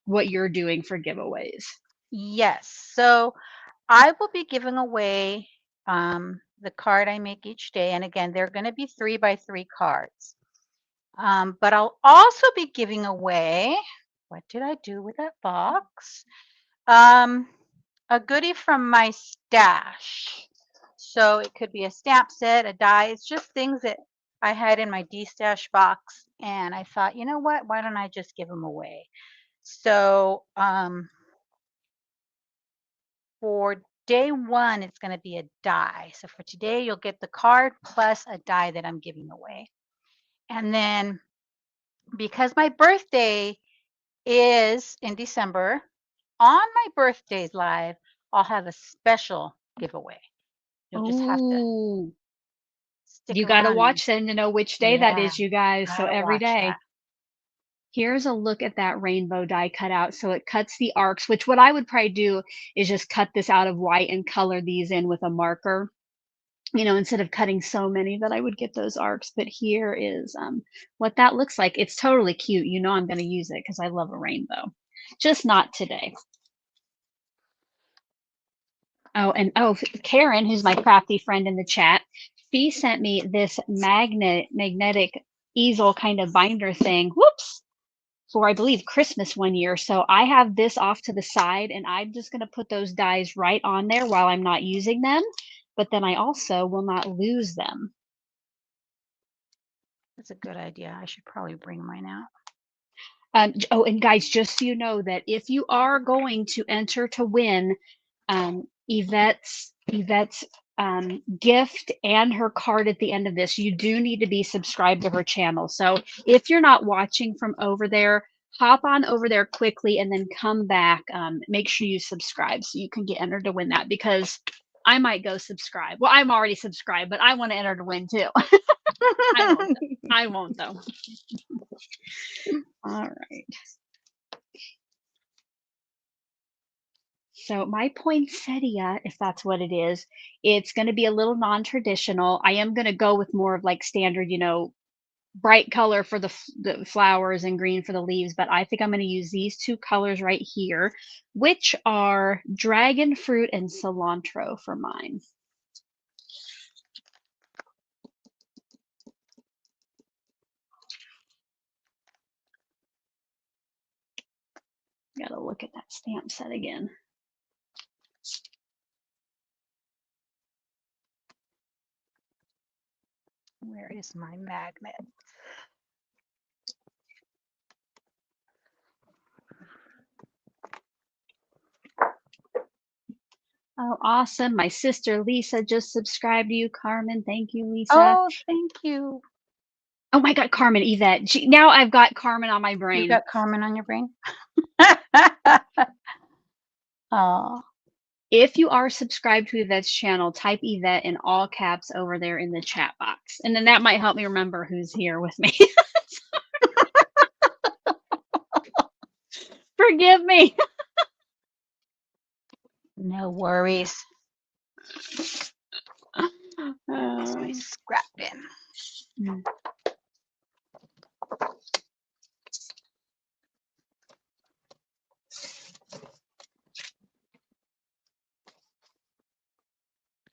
what you're doing for giveaways? Yes. So I will be giving away the card I make each day. And again, they're going to be 3x3 cards. But I'll also be giving away, what did I do with that box? A goodie from my stash. So it could be a stamp set, a die. It's just things that I had in my D-stash box. And I thought, you know what? Why don't I just give them away? So for day one, it's going to be a die. So for today, you'll get the card plus a die that I'm giving away. And then because my birthday is in December, on my birthday's live, I'll have a special giveaway. You'll just have to Oh, stick you got to around and watch then to know which day that yeah, is, you guys. So gotta every watch that. day. Here's a look at that rainbow die cut out. So it cuts the arcs, which what I would probably do is just cut this out of white and color these in with a marker, instead of cutting so many that I would get those arcs. But here is what that looks like. It's totally cute. I'm going to use it because I love a rainbow. Just not today. Oh, and Karen, who's my crafty friend in the chat, she sent me this magnetic easel kind of binder thing. Whoops! For I believe Christmas one year. So I have this off to the side and I'm just going to put those dies right on there while I'm not using them. But then I also will not lose them. That's a good idea. I should probably bring mine out. Oh, and guys, just so you know that if you are going to enter to win Yvette's gift and her card at the end of this, you do need to be subscribed to her channel. So if you're not watching from over there, hop on over there quickly and then come back. Make sure you subscribe so you can get entered to win that, because I might go subscribe. Well, I'm already subscribed, but I want to enter to win too. I won't though. All right. So my poinsettia, if that's what it is, it's going to be a little non-traditional. I am going to go with more of like standard, bright color for the flowers and green for the leaves, but I think I'm going to use these two colors right here, which are dragon fruit and cilantro for mine. Got to look at that stamp set again. Where is my magnet? Oh, awesome. My sister Lisa just subscribed to you, Carmen. Thank you, Lisa. Oh, thank you. Oh my God, Carmen, Yvette. Now I've got Carmen on my You brain. got Carmen on your brain? Oh, If you are subscribed to Yvette's channel, type Yvette in all caps over there in the chat box. And then that might help me remember who's here with me. Forgive me. no worries. Oh. Scrap bin.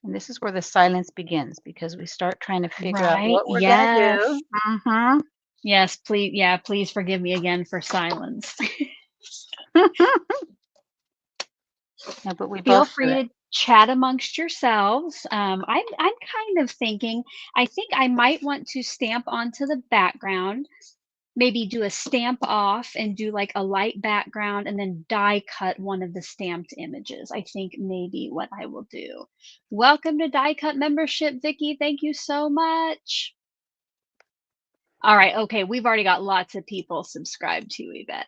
And this is where the silence begins because we start trying to figure out Right. what we're going to Yes. do. Mm-hmm. Yes, please. Yeah, please forgive me again for silence. No, but we Feel both do free it. to chat amongst yourselves. I'm kind of thinking, I think I might want to stamp onto the background, maybe do a stamp off and do like a light background and then die cut one of the stamped images. I think maybe what I will do. Welcome to Die Cut membership, Vicky. Thank you so much. All right. Okay. We've already got lots of people subscribed to Yvette.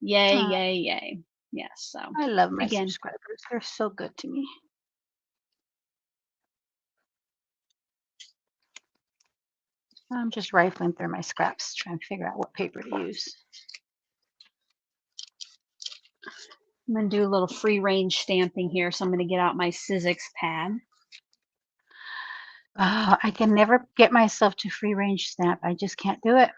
Yay, yay, yay. Yes. So I love my again, subscribers. They're so good to me. I'm just rifling through my scraps, trying to figure out what paper to use. I'm going to do a little free range stamping here. So I'm going to get out my Sizzix pad. I can never get myself to free range stamp. I just can't do it.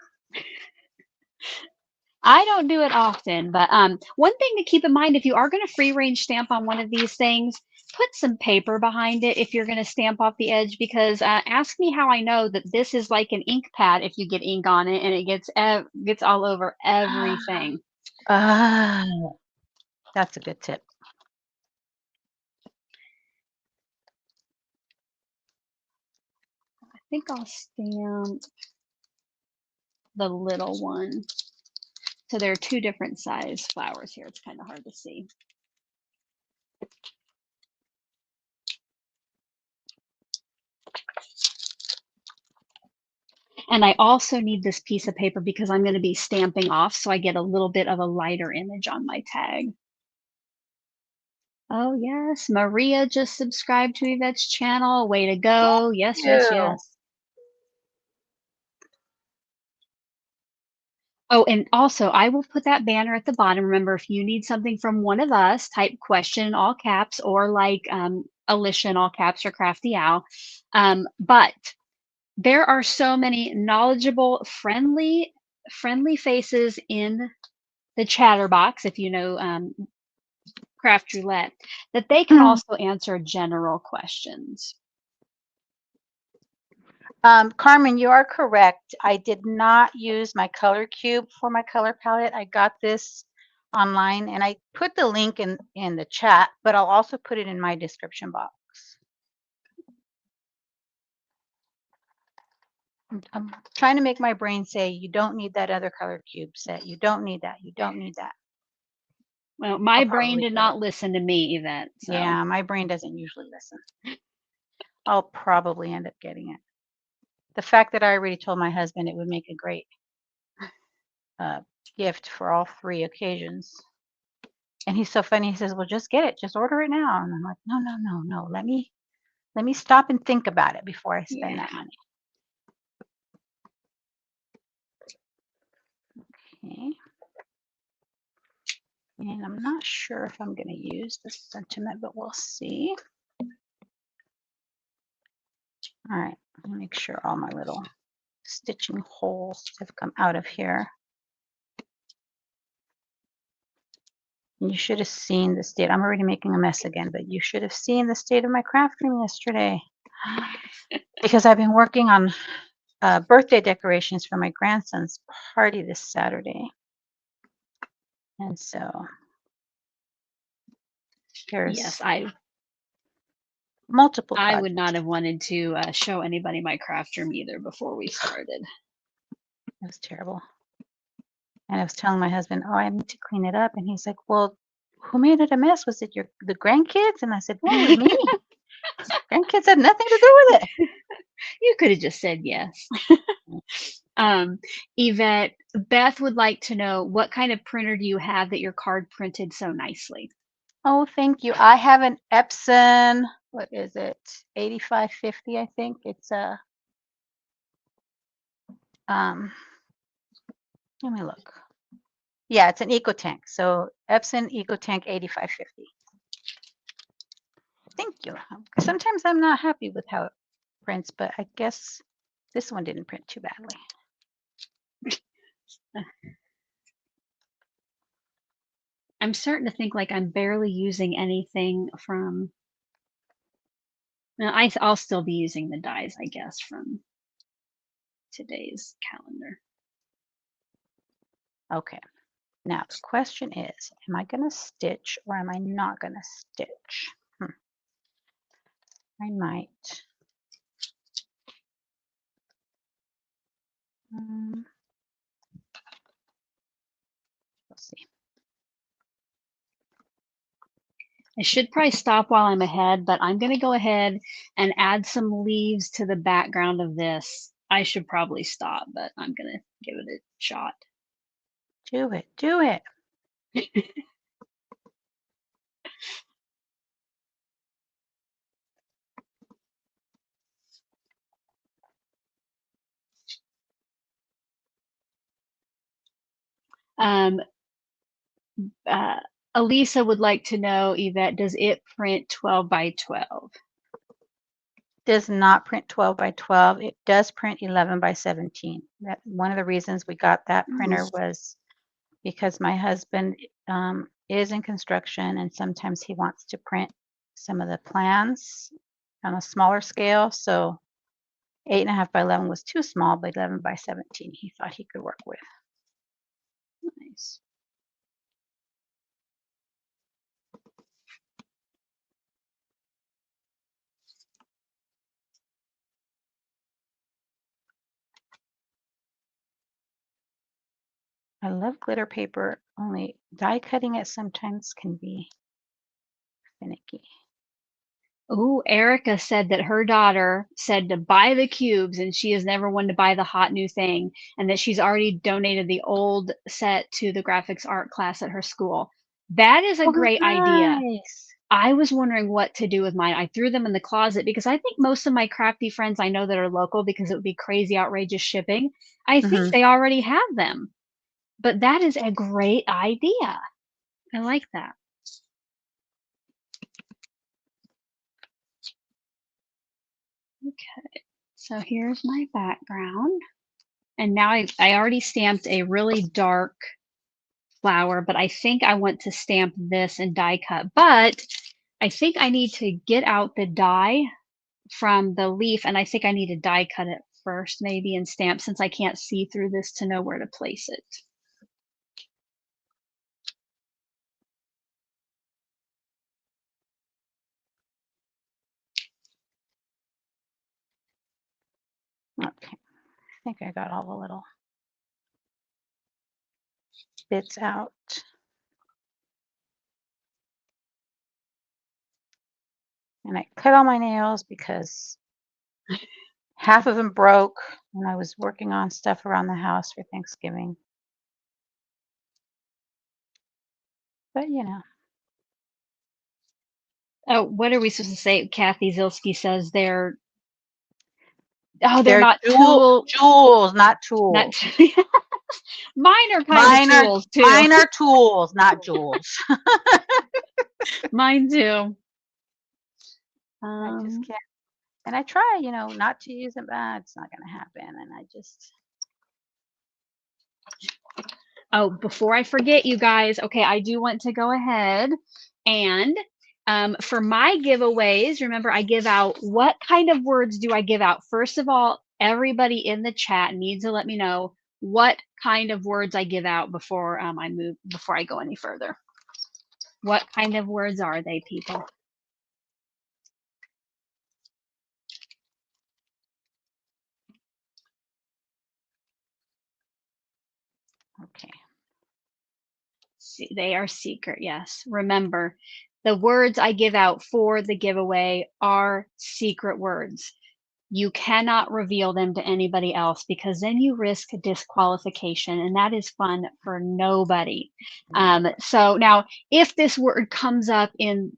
I don't do it often, but one thing to keep in mind if you are going to free range stamp on one of these things, put some paper behind it if you're going to stamp off the edge, because ask me how I know that this is like an ink pad if you get ink on it and it gets all over everything. That's a good tip. I think I'll stamp the little one. So there are two different size flowers here. It's kind of hard to see. And I also need this piece of paper because I'm going to be stamping off, so I get a little bit of a lighter image on my tag. Oh, yes. Maria just subscribed to Yvette's channel. Way to go. Yes, yes, yes. Oh, and also, I will put that banner at the bottom. Remember, if you need something from one of us, type question in all caps or like Alicia in all caps or Crafty Al. But there are so many knowledgeable, friendly faces in the chatter box, if you know Craft Roulette, that they can also answer general questions. Carmen, you are correct. I did not use my color cube for my color palette. I got this online and I put the link in the chat, but I'll also put it in my description box. I'm trying to make my brain say, you don't need that other color cube set. You don't need that. You don't need that. Well, my brain did not listen to me, Yvette. So. Yeah, my brain doesn't usually listen. I'll probably end up getting it. The fact that I already told my husband it would make a great gift for all 3 occasions. And he's so funny. He says, well, just get it. Just order it now. And I'm like, no, no, no, no. Let me stop and think about it before I spend that money. Okay. And I'm not sure if I'm going to use this sentiment, but we'll see. All right. Let me make sure all my little stitching holes have come out of here. And you should have seen the state. I'm already making a mess again, but you should have seen the state of my craft room yesterday. Because I've been working on birthday decorations for my grandson's party this Saturday. And so there's multiple projects. I would not have wanted to show anybody my craft room either before we started. It was terrible. And I was telling my husband, oh, I need to clean it up. And he's like, well, who made it a mess? Was it the grandkids? And I said, no, it was me. Grandkids had nothing to do with it. You could have just said yes. Yvette, Beth would like to know, what kind of printer do you have that your card printed so nicely? Oh, thank you. I have an Epson, what is it? 8550, I think. It's a let me look. Yeah, it's an EcoTank. So Epson EcoTank 8550. Thank you. Sometimes I'm not happy with how it prints, but I guess this one didn't print too badly. I'm starting to think like I'm barely using anything from. Now, I'll still be using the dies, I guess, from today's calendar. Okay. Now the question is, am I going to stitch or am I not going to stitch? I might. We'll see. I should probably stop while I'm ahead, but I'm going to go ahead and add some leaves to the background of this. I should probably stop, but I'm going to give it a shot. Do it. Do it. Elisa would like to know, Yvette, does it print 12 by 12? Does not print 12 by 12. It does print 11 by 17. That one of the reasons we got that printer was because my husband is in construction and sometimes he wants to print some of the plans on a smaller scale. So 8.5 by 11 was too small, but 11 by 17 he thought he could work with. Nice. I love glitter paper, only die cutting it sometimes can be finicky. Oh, Erica said that her daughter said to buy the cubes and she has never wanted to buy the hot new thing, and that she's already donated the old set to the graphics art class at her school. That is a great idea. Nice. I was wondering what to do with mine. I threw them in the closet because I think most of my crafty friends I know that are local, because it would be crazy outrageous shipping, I think they already have them. But that is a great idea. I like that. Okay, so here's my background. And now I already stamped a really dark flower, but I think I want to stamp this and die cut. But I think I need to get out the die from the leaf, and I think I need to die cut it first maybe and stamp, since I can't see through this to know where to place it. Okay, I think I got all the little bits out. And I cut all my nails because half of them broke when I was working on stuff around the house for Thanksgiving. But you know. Oh, what are we supposed to say? Kathy Zilski says they're not Jewels, not tools. Not mine are kind of tools too. Mine are tools, not jewels. Mine too. I just can't. And I try, you know, not to use them. It's not going to happen. And I just. Oh, before I forget, you guys, okay, I do want to go ahead and for my giveaways, remember I give out, what kind of words do I give out? First of all, everybody in the chat needs to let me know what kind of words I give out before before I go any further. What kind of words are they, people? Okay. See, they are secret, yes. Remember, the words I give out for the giveaway are secret words. You cannot reveal them to anybody else because then you risk disqualification, and that is fun for nobody. So now, if this word comes up in,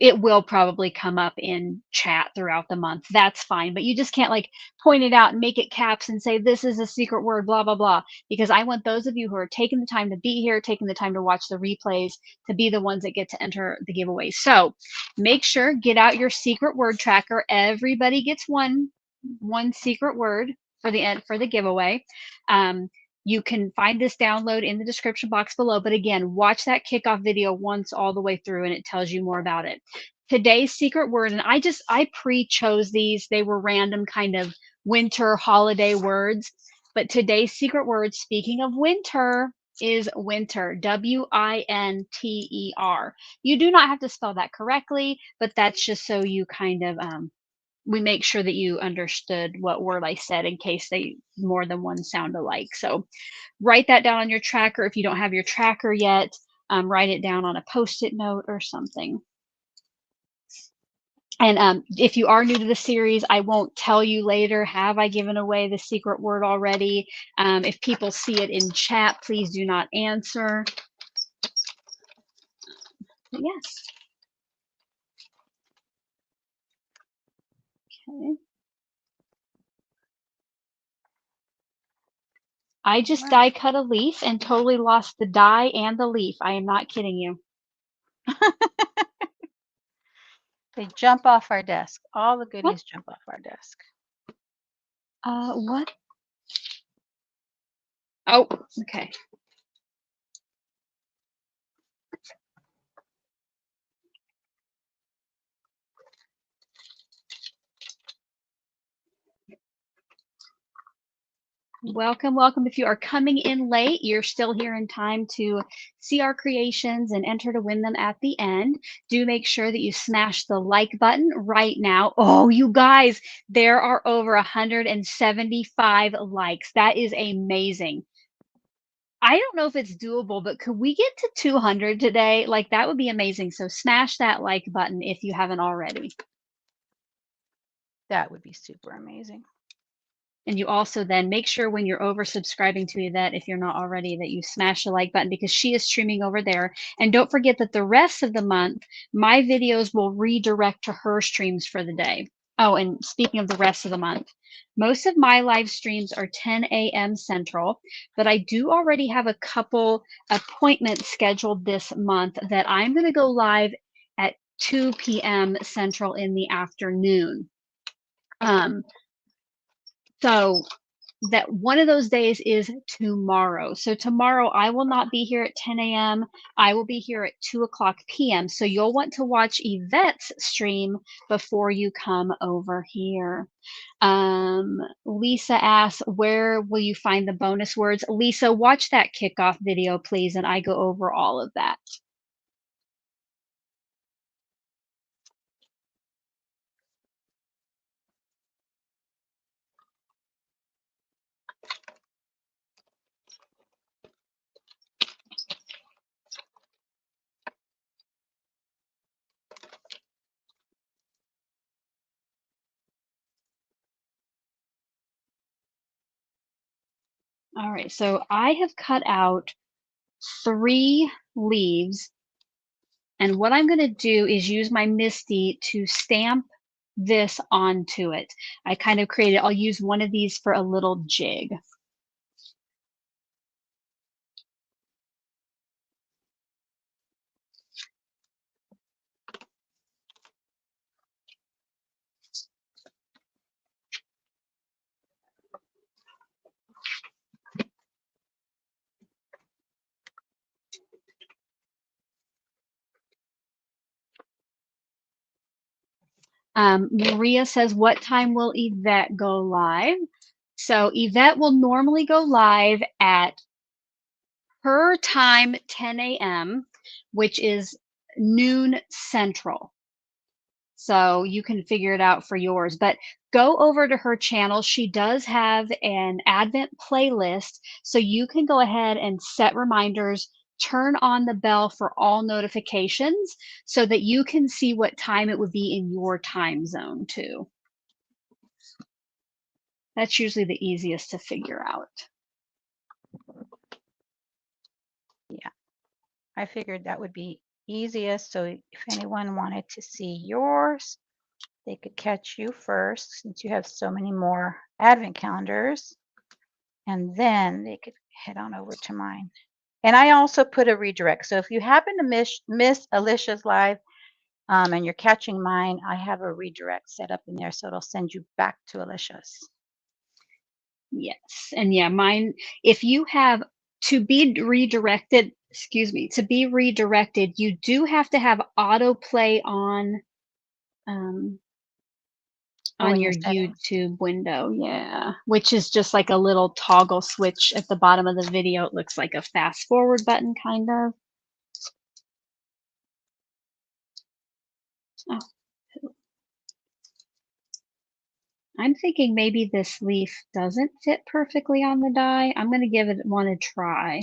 it will probably come up in chat throughout the month. That's fine, but you just can't like point it out and make it caps and say this is a secret word, blah blah blah. Because I want those of you who are taking the time to be here, taking the time to watch the replays, to be the ones that get to enter the giveaway. So make sure, get out your secret word tracker. Everybody gets one secret word for the giveaway. You can find this download in the description box below. But again, watch that kickoff video once all the way through and it tells you more about it. Today's secret word, and I pre-chose these. They were random kind of winter holiday words. But today's secret word, speaking of winter, is winter. WINTER. You do not have to spell that correctly, but that's just so you kind of we make sure that you understood what word I said in case they more than one sound alike. So write that down on your tracker. If you don't have your tracker yet, write it down on a Post-it note or something. And if you are new to the series, I won't tell you later, have I given away the secret word already? If people see it in chat, please do not answer. But yes. Okay. I just die cut a leaf and totally lost the die and the leaf. I am not kidding you. They jump off our desk. All the goodies jump off our desk. What? Oh, okay. Welcome, welcome. If you are coming in late, you're still here in time to see our creations and enter to win them at the end. Do make sure that you smash the like button right now. Oh, you guys, there are over 175 likes. That is amazing. I don't know if it's doable, but could we get to 200 today? Like, that would be amazing. So smash that like button if you haven't already. That would be super amazing. And you also then make sure when you're over subscribing to Yvette, if you're not already, that you smash the like button because she is streaming over there. And don't forget that the rest of the month, my videos will redirect to her streams for the day. Oh, and speaking of the rest of the month, most of my live streams are 10 a.m. Central, but I do already have a couple appointments scheduled this month that I'm going to go live at 2 p.m. Central in the afternoon. So that one of those days is tomorrow. So tomorrow I will not be here at 10 a.m. I will be here at 2:00 p.m. So you'll want to watch Yvette's stream before you come over here. Lisa asks, where will you find the bonus words? Lisa, watch that kickoff video, please, and I go over all of that. All right, so I have cut out 3 leaves. And what I'm going to do is use my MISTI to stamp this onto it. I kind of created, I'll use one of these for a little jig. Maria says, what time will Yvette go live? So Yvette will normally go live at her time, 10 a.m., which is noon Central. So you can figure it out for yours. But go over to her channel. She does have an Advent playlist. So you can go ahead and set reminders, turn on the bell for all notifications so that you can see what time it would be in your time zone too. That's usually the easiest to figure out. Yeah, I figured that would be easiest. So if anyone wanted to see yours, they could catch you first since you have so many more advent calendars. And then they could head on over to mine. And I also put a redirect. So if you happen to miss Alicia's live and you're catching mine, I have a redirect set up in there. So it'll send you back to Alicia's. Yes. And yeah, mine, if you have to be redirected, excuse me, to be redirected, you do have to have autoplay on In your the settings. YouTube window. Yeah. Which is just like a little toggle switch at the bottom of the video. It looks like a fast forward button, kind of. Oh, I'm thinking maybe this leaf doesn't fit perfectly on the die. I'm going to give it one a try.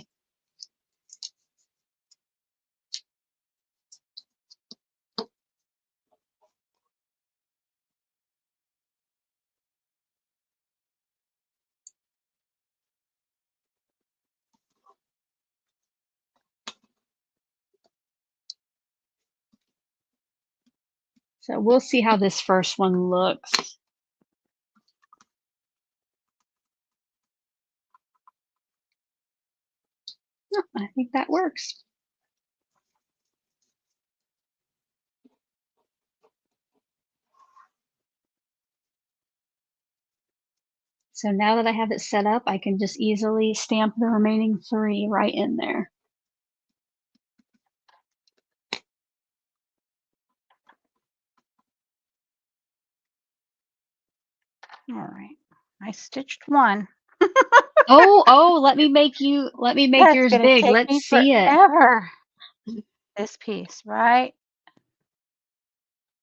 So we'll see how this first one looks. Oh, I think that works. So now that I have it set up, I can just easily stamp the remaining 3 right in there. All right. I stitched one. Oh, let me make That's yours going to big. take Let's me see it. forever. This piece, right?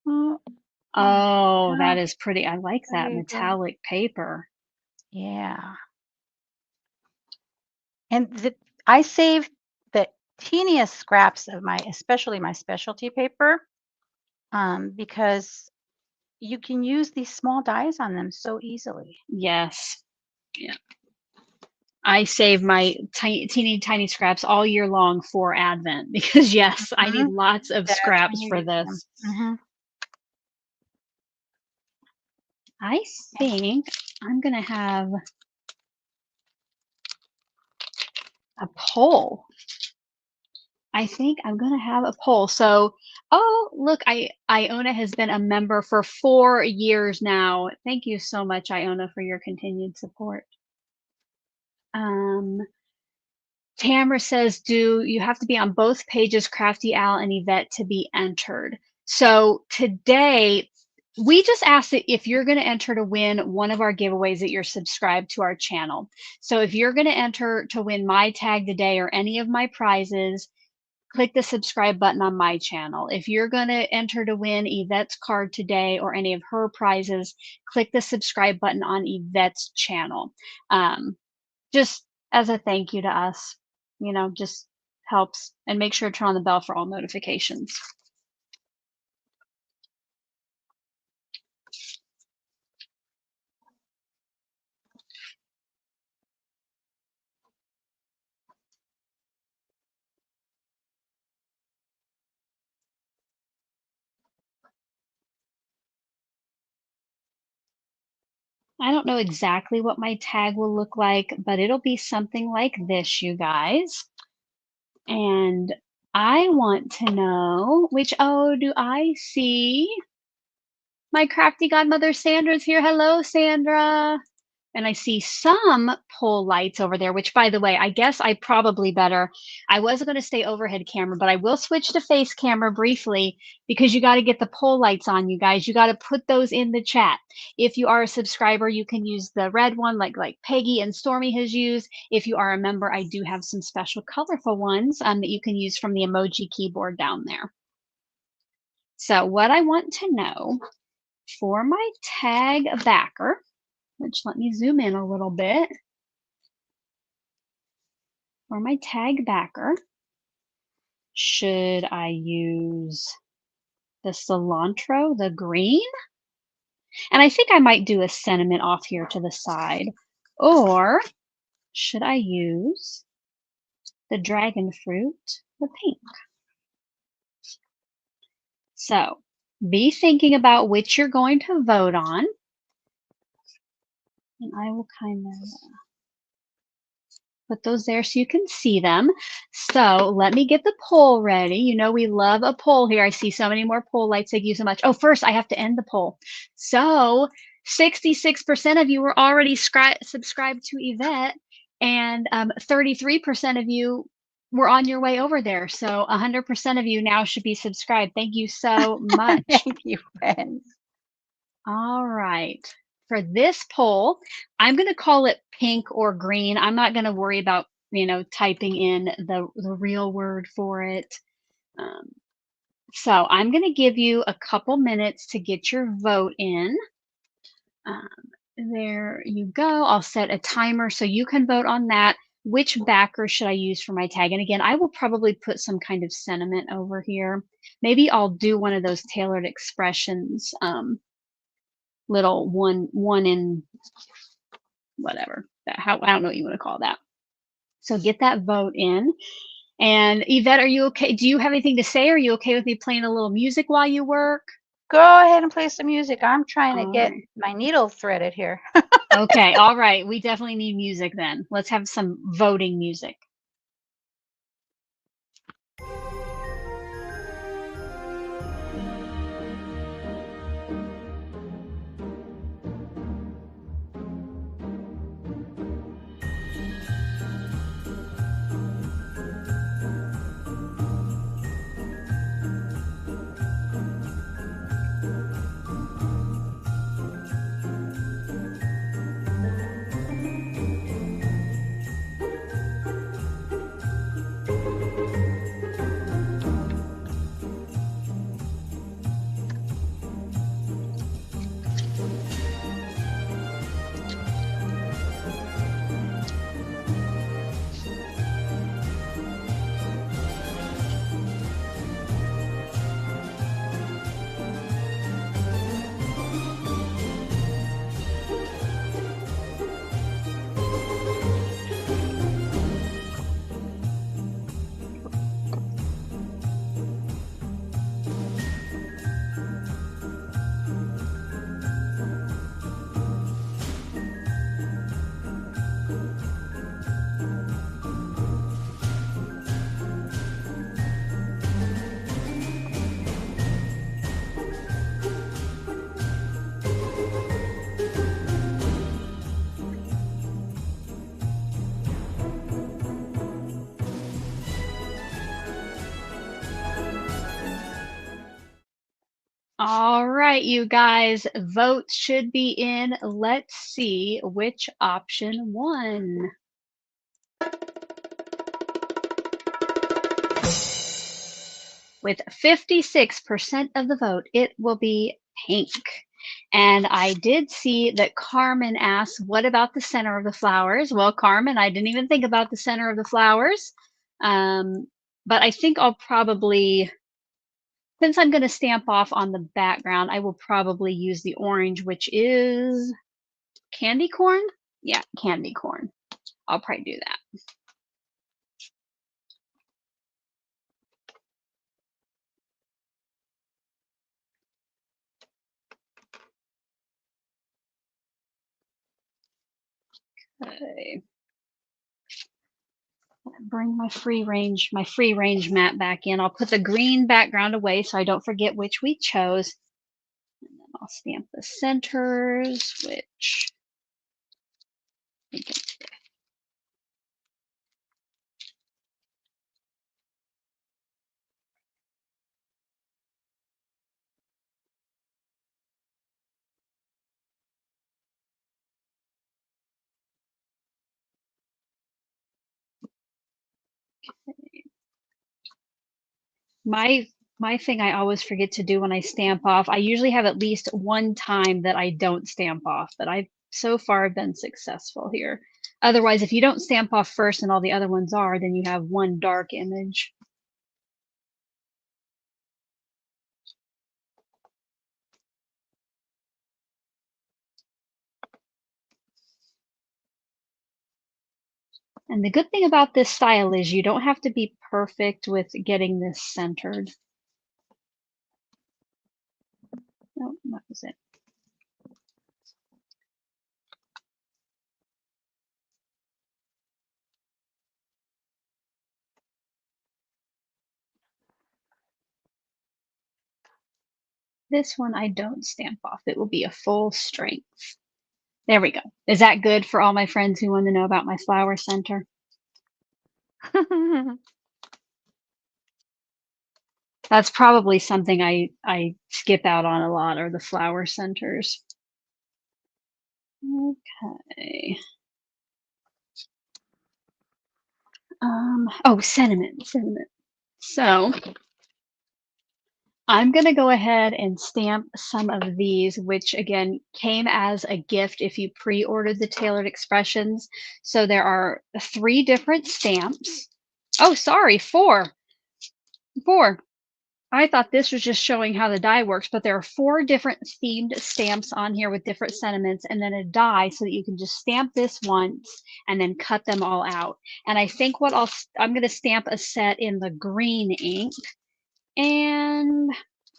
Oh, that is pretty. I like There that you go. metallic paper. Yeah. And I saved the teeniest scraps of especially my specialty paper, because you can use these small dies on them so easily. Yes. Yeah. I save my teeny tiny scraps all year long for Advent because yes, I need lots of That's when scraps you for use them. this. I think I'm gonna have a poll. I think I'm gonna have a poll. So, oh look, Iona has been a member for 4 years now. Thank you so much, Iona, for your continued support. Tamara says, do you have to be on both pages, Crafty Al and Yvette, to be entered? So today, we just asked that if you're going to enter to win one of our giveaways that you're subscribed to our channel. So if you're going to enter to win my tag today or any of my prizes, click the subscribe button on my channel. If you're going to enter to win Yvette's card today or any of her prizes, click the subscribe button on Yvette's channel. Just as a thank you to us, just helps. And make sure to turn on the bell for all notifications. I don't know exactly what my tag will look like, but it'll be something like this, you guys. And I want to know do I see my crafty godmother Sandra's here? Hello, Sandra. And I see some pole lights over there, which, by the way, I guess I probably better. I was going to stay overhead camera, but I will switch to face camera briefly because you got to get the pole lights on, you guys. You got to put those in the chat. If you are a subscriber, you can use the red one like Peggy and Stormy has used. If you are a member, I do have some special colorful ones that you can use from the emoji keyboard down there. So what I want to know for my tag backer, which let me zoom in a little bit. For my tag backer, should I use the cilantro, the green? And I think I might do a sentiment off here to the side. Or should I use the dragon fruit, the pink? So be thinking about which you're going to vote on. And I will kind of put those there so you can see them. So let me get the poll ready. You know, we love a poll here. I see so many more poll lights. Thank you so much. Oh, first I have to end the poll. So 66% of you were already subscribed to Yvette, and 33% of you were on your way over there. So 100% of you now should be subscribed. Thank you so much. Thank you, friends. All right. For this poll, I'm going to call it pink or green. I'm not going to worry about, typing in the real word for it. So I'm going to give you a couple minutes to get your vote in. There you go. I'll set a timer so you can vote on that. Which backer should I use for my tag? And again, I will probably put some kind of sentiment over here. Maybe I'll do one of those tailored expressions, little one in whatever I don't know what you want to call that. So get that vote in. And Yvette, are you okay? Do you have anything to say? Are you okay with me playing a little music while you work? Go ahead and play some music. I'm trying to All get right. my needle threaded here. Okay, all right. We definitely need music then. Let's have some voting music. All right, you guys, votes should be in. Let's see which option won. With 56% of the vote, it will be pink. And I did see that Carmen asked, what about the center of the flowers? Well, Carmen, I didn't even think about the center of the flowers. But I think I'll probably, since I'm going to stamp off on the background, I will probably use the orange, which is candy corn. Yeah, candy corn. I'll probably do that. Okay. Bring my free range mat back in. I'll put the green background away so I don't forget which we chose. And then I'll stamp the centers, which I think it's my thing I always forget to do when I stamp off. I usually have at least one time that I don't stamp off, but I've so far been successful here. Otherwise, if you don't stamp off first and all the other ones are, then you have one dark image. And the good thing about this style is you don't have to be perfect with getting this centered. Oh, that was it. This one I don't stamp off. It will be a full strength. There we go. Is that good for all my friends who want to know about my flower center? That's probably something I skip out on a lot, are the flower centers. Okay. Oh, sentiment. So I'm going to go ahead and stamp some of these, which again came as a gift if you pre-ordered the Tailored Expressions. So there are 3 different stamps. Oh, sorry, 4. I thought this was just showing how the die works, but there are 4 different themed stamps on here with different sentiments, and then a die so that you can just stamp this once and then cut them all out. And I think I'm going to stamp a set in the green ink, and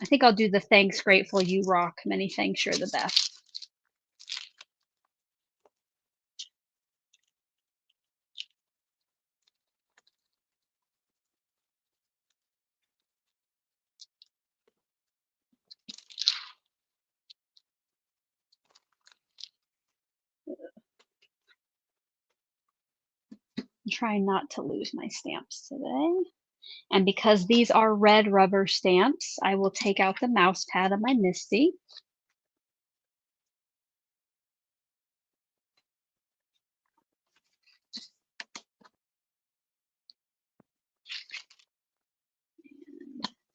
I think I'll do the thanks, grateful, you rock, many thanks, you're the best. I'm trying not to lose my stamps today. And because these are red rubber stamps, I will take out the mouse pad of my Misty.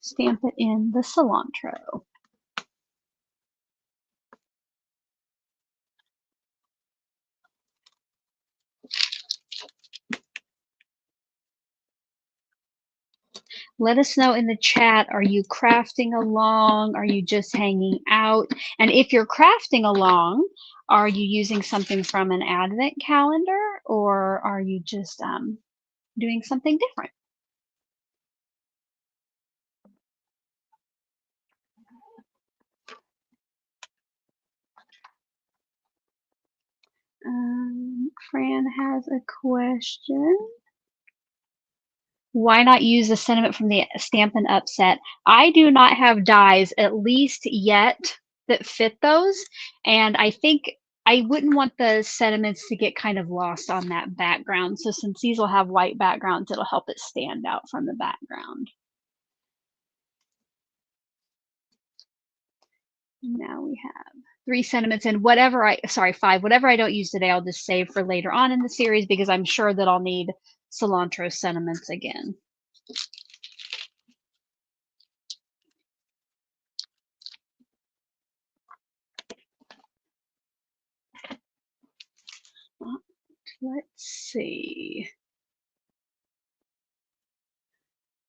Stamp it in the cilantro. Let us know in the chat, are you crafting along? Are you just hanging out? And if you're crafting along, are you using something from an advent calendar, or are you just doing something different? Fran has a question. Why not use the sentiment from the Stampin' Up set? I do not have dies, at least yet, that fit those. And I think I wouldn't want the sentiments to get kind of lost on that background. So since these will have white backgrounds, it'll help it stand out from the background. Now we have 3 sentiments, and sorry, 5. Whatever I don't use today, I'll just save for later on in the series because I'm sure that I'll need cilantro sentiments again. Let's see.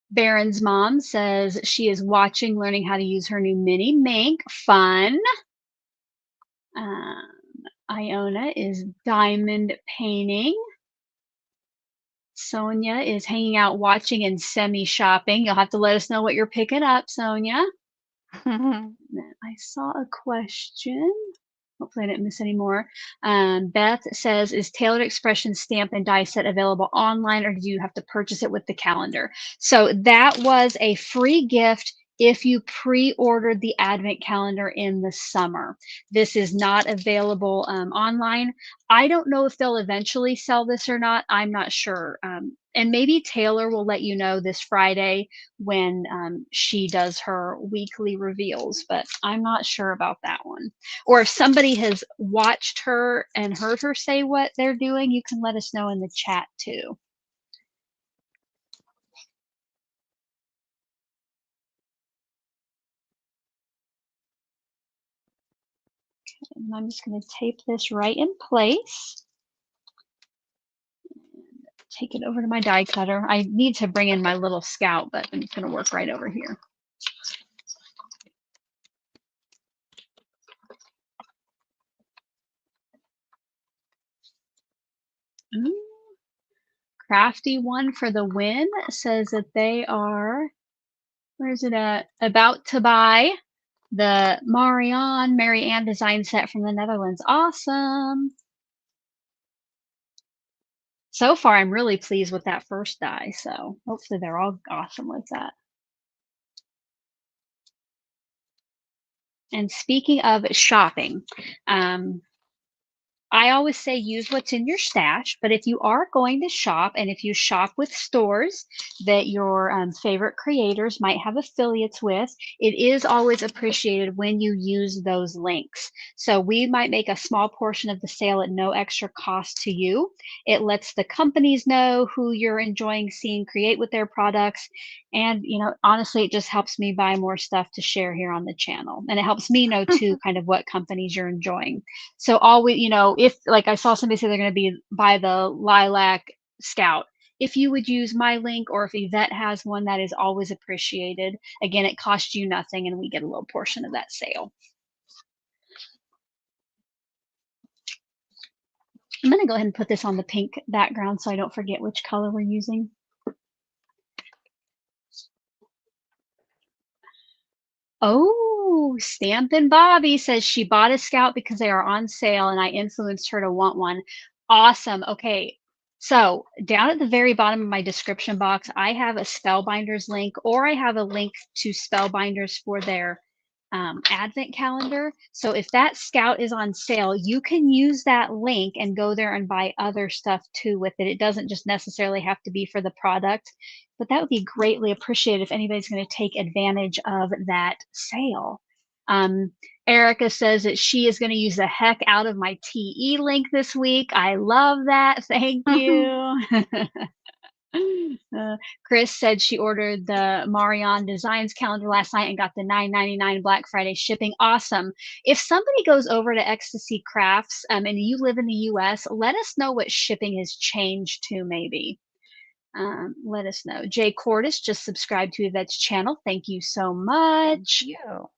Baron's mom says she is watching, learning how to use her new mini Mink. Fun. Iona is diamond painting. Sonia is hanging out, watching, and semi-shopping. You'll have to let us know what you're picking up, Sonia. I saw a question. Hopefully I didn't miss any more. Beth says, is Tailored Expression stamp and die set available online, or do you have to purchase it with the calendar? So that was a free gift if you pre-ordered the advent calendar in the summer. This is not available online. I don't know if they'll eventually sell this or not. I'm not sure. And maybe Taylor will let you know this Friday when she does her weekly reveals, but I'm not sure about that one. Or if somebody has watched her and heard her say what they're doing, you can let us know in the chat too. And I'm just going to tape this right in place. Take it over to my die cutter. I need to bring in my little scout, but I'm just going to work right over here. Crafty One for the Win says that they are, where is it at? About to buy the Mary Ann design set from the Netherlands. Awesome. So far, I'm really pleased with that first die, so hopefully they're all awesome with that. And speaking of shopping, I always say use what's in your stash, but if you are going to shop and if you shop with stores that your favorite creators might have affiliates with, it is always appreciated when you use those links. So we might make a small portion of the sale at no extra cost to you. It lets the companies know who you're enjoying seeing create with their products. And, honestly, it just helps me buy more stuff to share here on the channel. And it helps me know too, kind of what companies you're enjoying. So always, if like I saw somebody say they're going to be buy the lilac scout, if you would use my link or if Yvette has one, that is always appreciated. Again, it costs you nothing and we get a little portion of that sale. I'm going to go ahead and put this on the pink background so I don't forget which color we're using. Oh, Stampin' Bobby says she bought a scout because they are on sale and I influenced her to want one. Awesome. Okay. So down at the very bottom of my description box, I have a Spellbinders link, or I have a link to Spellbinders for their advent calendar. So if that scout is on sale, you can use that link and go there and buy other stuff too with it. It doesn't just necessarily have to be for the product, but that would be greatly appreciated if anybody's going to take advantage of that sale. Erica says that she is going to use the heck out of my TE link this week. I love that. Thank you. Chris said she ordered the Marion Designs calendar last night and got the $9.99 Black Friday shipping. Awesome. If somebody goes over to Ecstasy Crafts and you live in the US, let us know what shipping has changed to maybe. Let us know. Jay Cordis just subscribed to Yvette's channel. Thank you so much. Thank you.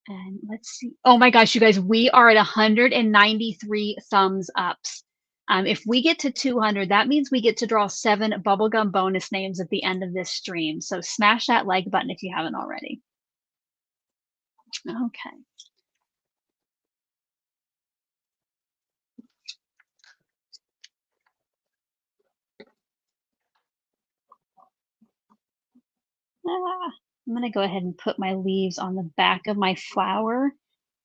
And let's see. Oh my gosh, you guys, we are at 193 thumbs ups. If we get to 200, that means we get to draw 7 bubblegum bonus names at the end of this stream. So smash that like button if you haven't already. Okay. I'm going to go ahead and put my leaves on the back of my flower,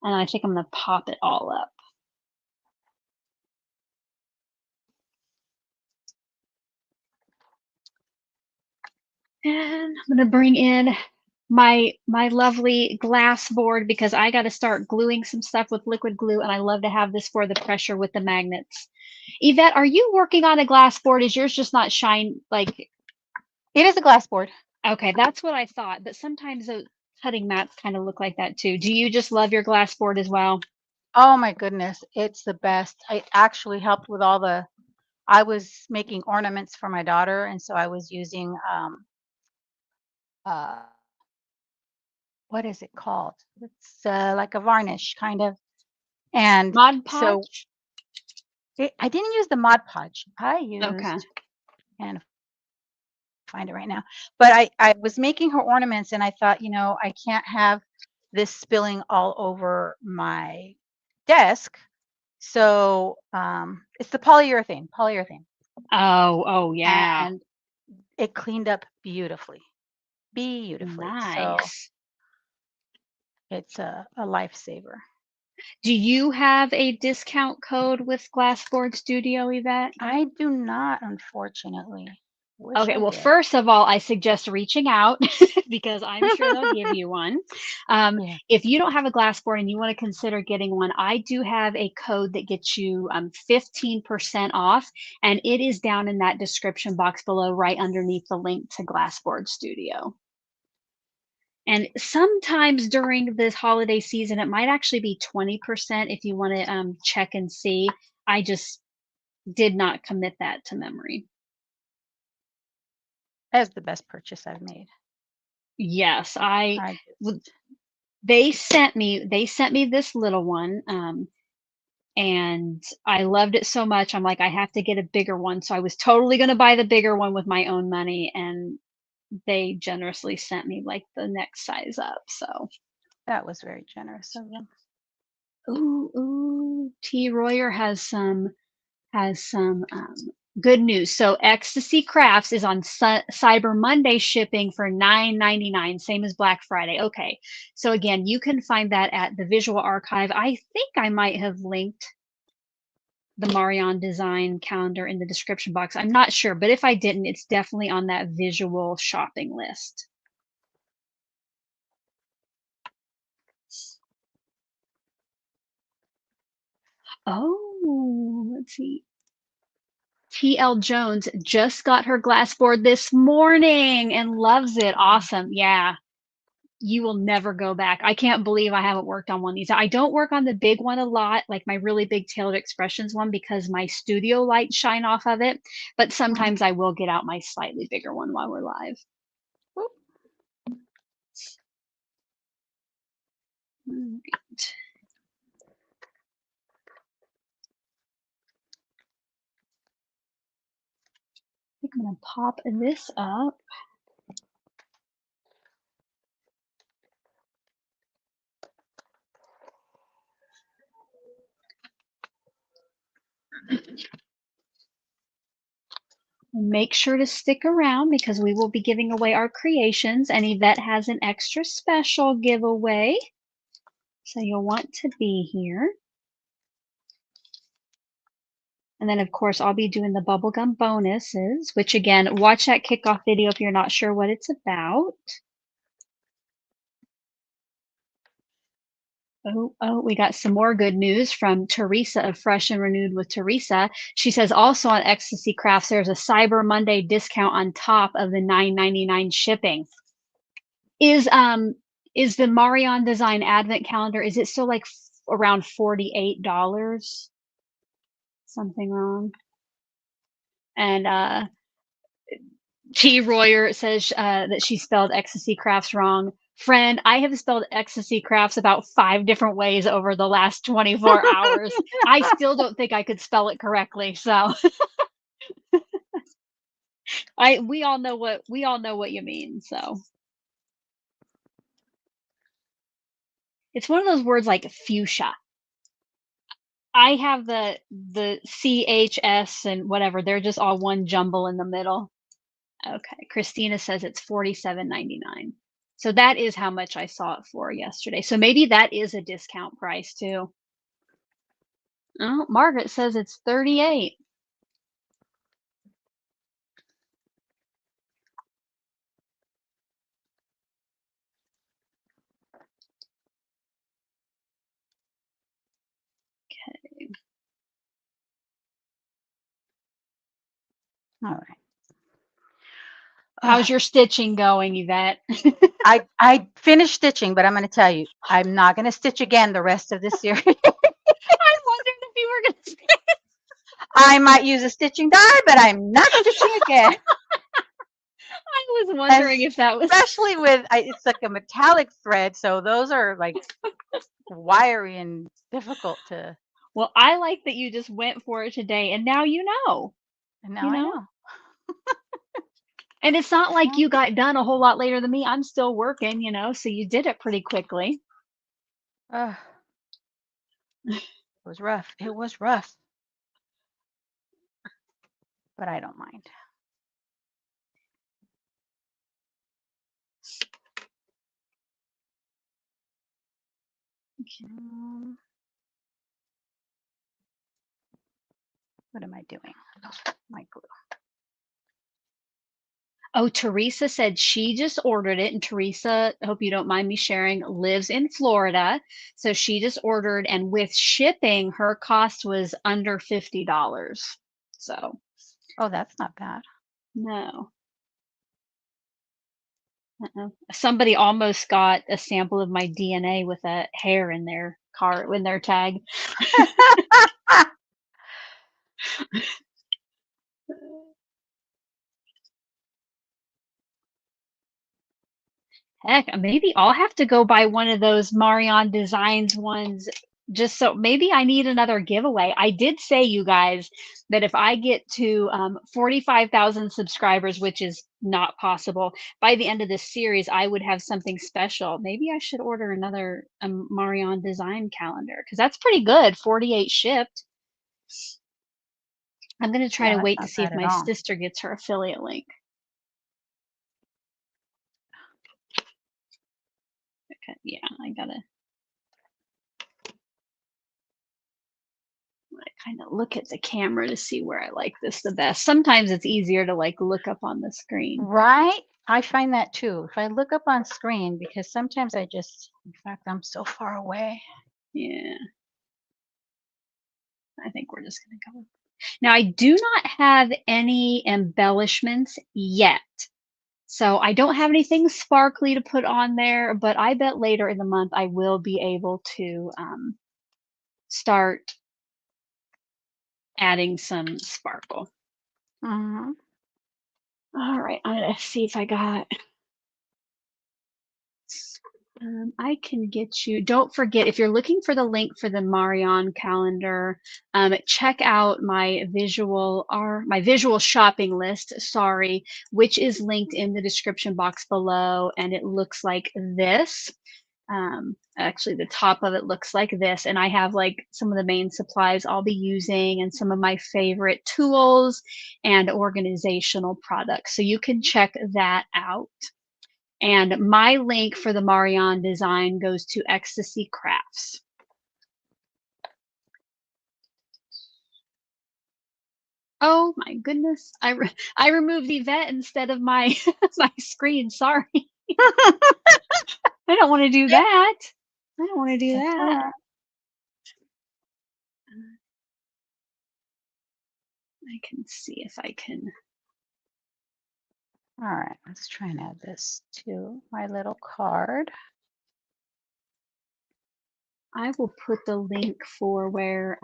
and I think I'm going to pop it all up. And I'm going to bring in my lovely glass board because I got to start gluing some stuff with liquid glue, and I love to have this for the pressure with the magnets. Yvette, are you working on a glass board? Is yours just not shine like? It is a glass board. Okay, that's what I thought, but sometimes the cutting mats kind of look like that too. Do you just love your glass board as well? Oh my goodness, it's the best. I actually helped with I was making ornaments for my daughter, and so I was using what is it called? It's like a varnish kind of. And Mod so Podge? I didn't use the Mod Podge. I used, Okay. and find it right now, but I was making her ornaments and I thought, I can't have this spilling all over my desk. So it's the polyurethane. Oh yeah. And it cleaned up beautifully. So Nice. it's a lifesaver. Do you have a discount code with Glassboard Studio, Yvette? I do not, unfortunately. Wish Okay, I well, did. first of all, I suggest reaching out because I'm sure they'll give you one. Yeah. If you don't have a Glassboard and you want to consider getting one, I do have a code that gets you 15% off, and it is down in that description box below, right underneath the link to Glassboard Studio. And sometimes during this holiday season, it might actually be 20% if you want to check and see. I just did not commit that to memory. That's the best purchase I've made. Yes, they sent me this little one. and I loved it so much. I'm like, I have to get a bigger one. So I was totally going to buy the bigger one with my own money, and they generously sent me like the next size up. So, That was very generous of them. ooh, T. Royer has some good news. So Ecstasy Crafts is on Cyber Monday shipping for $9.99, same as Black Friday. Okay, so again, you can find that at the Visual Archive. I think I might have linked the Marion design calendar in the description box. I'm not sure, but if I didn't, it's definitely on that visual shopping list. Oh, let's see. TL Jones just got her glass board this morning and loves it. Awesome. Yeah. You will never go back. I can't believe I haven't worked on one of these. I don't work on the big one a lot, like my really big Tailored Expressions one, because my studio lights shine off of it. But sometimes I will get out my slightly bigger one while we're live. Right. I think I'm going to pop this up. Make sure to stick around because we will be giving away our creations, and Yvette has an extra special giveaway. So you'll want to be here. And then, of course, I'll be doing the bubblegum bonuses, which again, watch that kickoff video if you're not sure what it's about. Oh, we got some more good news from Teresa of Fresh and Renewed with Teresa. She says also on Ecstasy Crafts, there's a Cyber Monday discount on top of the $9.99 shipping. Is the Marion Design Advent Calendar, is it still like around $48? Something wrong. And T. Royer says that she spelled Ecstasy Crafts wrong. Friend, I have spelled Ecstasy Crafts about 5 different ways over the last 24 hours. I still don't think I could spell it correctly. So we all know what you mean. So it's one of those words like fuchsia. I have the CHS and whatever. They're just all one jumble in the middle. Okay. Christina says it's $47.99. So that is how much I saw it for yesterday. So maybe that is a discount price too. Oh, Margaret says it's 38. Okay. All right. How's your stitching going, Yvette? I finished stitching, but I'm going to tell you, I'm not going to stitch again the rest of this series. I wondered if you were going to say. I might use a stitching die, but I'm not stitching again. I was wondering if that was. Especially with, it's like a metallic thread, so those are like wiry and difficult to. Well, I like that you just went for it today, and now you know. And now I know. And it's not like you got done a whole lot later than me. I'm still working, so you did it pretty quickly. It was rough. It was rough. But I don't mind. Okay. What am I doing? My glue. Oh, Teresa said she just ordered it. And Teresa, I hope you don't mind me sharing, lives in Florida. So she just ordered, and with shipping, her cost was under $50. So. Oh, that's not bad. No. Somebody almost got a sample of my DNA with a hair in their car, in their tag. Heck, maybe I'll have to go buy one of those Marion Designs ones just so maybe I need another giveaway. I did say, you guys, that if I get to 45,000 subscribers, which is not possible, by the end of this series, I would have something special. Maybe I should order another Marion design calendar because that's pretty good. 48 shipped. I'm going to try Yeah, to that's wait to not see if bad at my all. sister gets her affiliate link. Okay, yeah, I gotta kind of look at the camera to see where I like this the best. Sometimes it's easier to like look up on the screen. Right? I find that too. If I look up on screen, because sometimes I just, in fact, I'm so far away. Yeah, I think we're just gonna go. Now I do not have any embellishments yet. So I don't have anything sparkly to put on there, but I bet later in the month I will be able to start adding some sparkle. Mhm. All right, I'm gonna see if I got. I can get you. Don't forget, if you're looking for the link for the Marion calendar, check out my visual shopping list. Sorry, which is linked in the description box below, and it looks like this. Actually, the top of it looks like this, and I have like some of the main supplies I'll be using, and some of my favorite tools and organizational products. So you can check that out. And my link for the Marion design goes to Ecstasy Crafts. Oh my goodness. I removed Yvette instead of my my screen. Sorry. I don't want to do that. I don't want to do It's all that. right. I can see if I can. All right, let's try and add this to my little card. I will put the link for where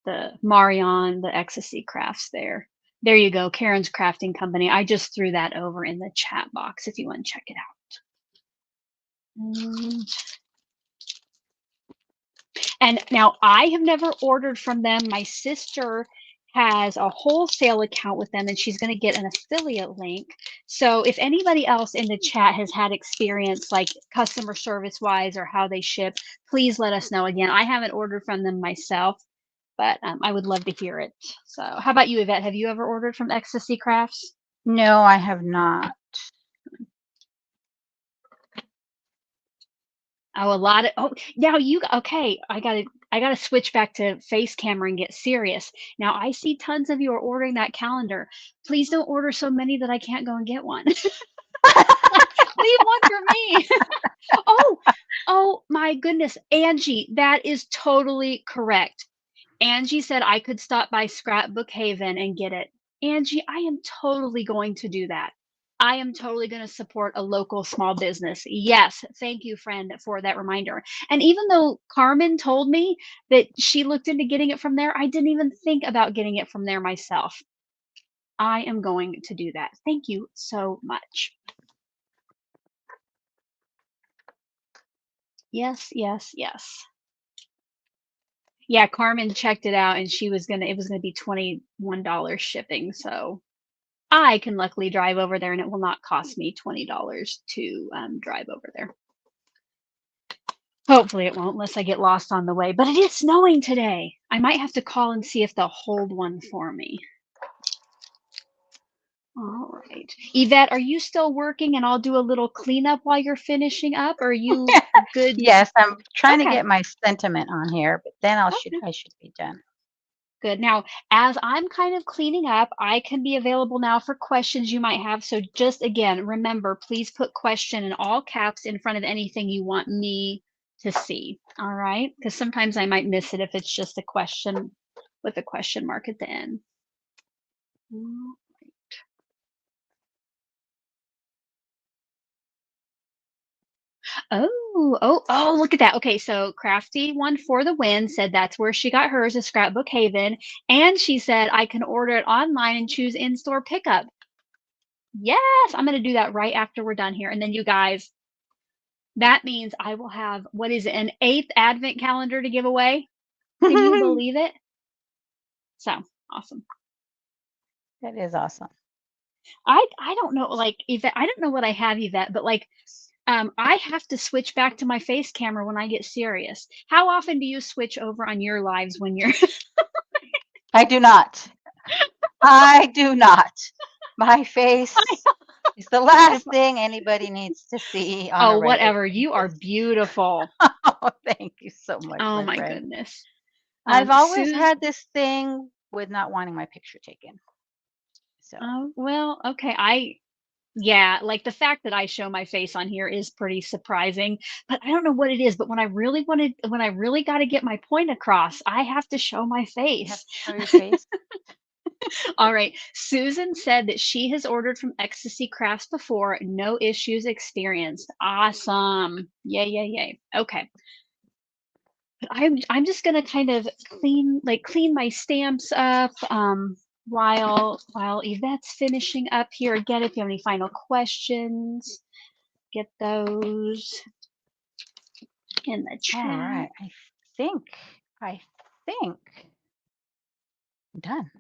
the Marion, the Ecstasy Crafts there. There you go, Karen's Crafting Company. I just threw that over in the chat box if you want to check it out. And now I have never ordered from them. My sister has a wholesale account with them and she's going to get an affiliate link. So if anybody else in the chat has had experience like customer service wise or how they ship, please let us know. Again, I haven't ordered from them myself, but I would love to hear it. So how about you, Yvette? Have you ever ordered from Ecstasy Crafts? No, I have not. Oh, a lot of now you okay, I gotta switch back to face camera and get serious. Now I see tons of you are ordering that calendar. Please don't order so many that I can't go and get one. Leave one for me. Oh, oh my goodness. Angie, that is totally correct. Angie said I could stop by Scrapbook Haven and get it. Angie, I am totally going to do that. I am totally going to support a local small business. Yes, thank you, friend, for that reminder. And even though Carmen told me that she looked into getting it from there, I didn't even think about getting it from there myself. I am going to do that. Thank you so much. Yes, yes, yes. Yeah, Carmen checked it out and it was gonna be $21 shipping. So I can luckily drive over there and it will not cost me $20 to drive over there. Hopefully it won't unless I get lost on the way, but it is snowing today. I might have to call and see if they'll hold one for me. All right. Yvette, are you still working and I'll do a little cleanup while you're finishing up? Or are you good? Yes, I'm trying to Okay. get my sentiment on here, but then I should be done. Good. Now, as I'm kind of cleaning up, I can be available now for questions you might have. So just again, remember, please put question in all caps in front of anything you want me to see. All right. Because sometimes I might miss it if it's just a question with a question mark at the end. Oh, look at that. Okay, so Crafty One for the Win said that's where she got hers, a Scrapbook Haven. And she said, I can order it online and choose in-store pickup. Yes, I'm going to do that right after we're done here. And then you guys, That means I will have, what is it, an 8th Advent calendar to give away? Can you believe it? So, awesome. That is awesome. I don't know, like, Yvette, I don't know what I have, Yvette, but, like, I have to switch back to my face camera when I get serious. How often do you switch over on your lives when you're I do not. I do not. My face is the if last thing anybody needs to see on a oh, regular whatever, you are basis. beautiful. Oh, thank you so much, Oh my my friend. goodness. I've always Suze had this thing with not wanting my picture taken. So oh, well, okay, yeah, like, the fact that I show my face on here is pretty surprising, but I don't know what it is, but when I really gotta get my point across, I have to show my you have face. to show your face. All right. Susan said that she has ordered from Ecstasy Crafts before, no issues experienced. Awesome. Yay, yay, yay. Okay. But I'm just gonna kind of clean my stamps up while Yvette's finishing up here. Again, if you have any final questions, get those in the All chat. right. Think, I think I'm done.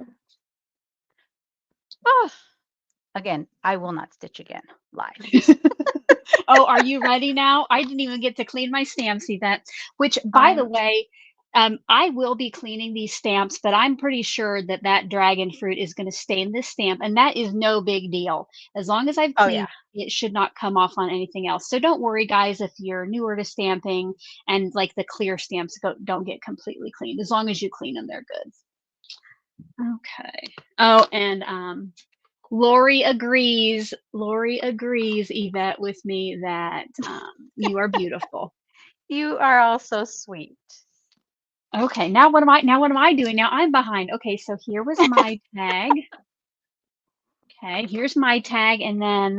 Oh, again, I will not stitch again live. Oh, are you ready now? I didn't even get to clean my stamps, Yvette, which, by the I'm way, I will be cleaning these stamps, but I'm pretty sure that that dragon fruit is going to stain this stamp, and that is no big deal. As long as I've oh yeah. cleaned it, should not come off on anything else. So don't worry, guys, if you're newer to stamping and like the clear stamps don't get completely cleaned. As long as you clean them, they're good. Okay. Oh, and Lori agrees. Lori agrees, Yvette, with me that you are beautiful. You are all so sweet. Okay, now what am I doing? Now I'm behind. Okay, so here was my tag. Okay, here's my tag, and then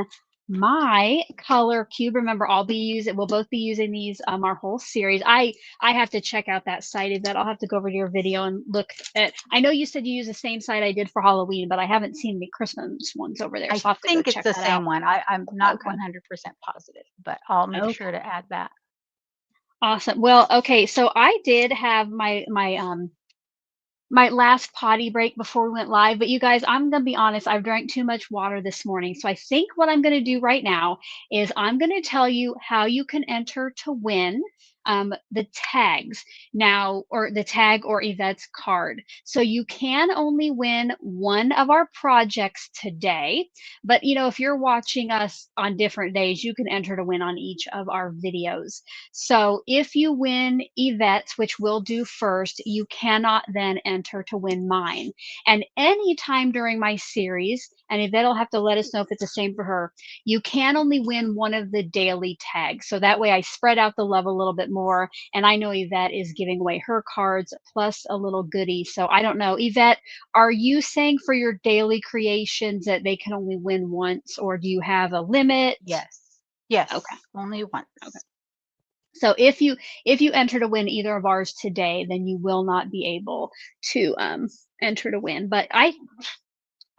my color cube. Remember, we'll both be using these our whole series. I have to check out that site that I'll have to go over to your video and look at. I know you said you use the same site I did for Halloween, but I haven't seen the Christmas ones over there, I so I'll have to go think it's check the that out. same one. I'm not Okay. 100% positive, but I'll make Okay. sure to add that. Awesome. Well, okay, so I did have my last potty break before we went live, but you guys, I'm gonna be honest, I've drank too much water this morning. So I think what I'm gonna do right now is I'm gonna tell you how you can enter to win the tags now, or the tag or Yvette's card. So you can only win one of our projects today, but if you're watching us on different days, you can enter to win on each of our videos. So if you win Yvette's, which we'll do first, you cannot then enter to win mine. And anytime during my series, and Yvette will have to let us know if it's the same for her, you can only win one of the daily tags. So that way I spread out the love a little bit more. And I know Yvette is giving away her cards plus a little goodie. So I don't know. Yvette, are you saying for your daily creations that they can only win once, or do you have a limit? Yes. Yes. Okay. Only once. Okay. So if you enter to win either of ours today, then you will not be able to enter to win. But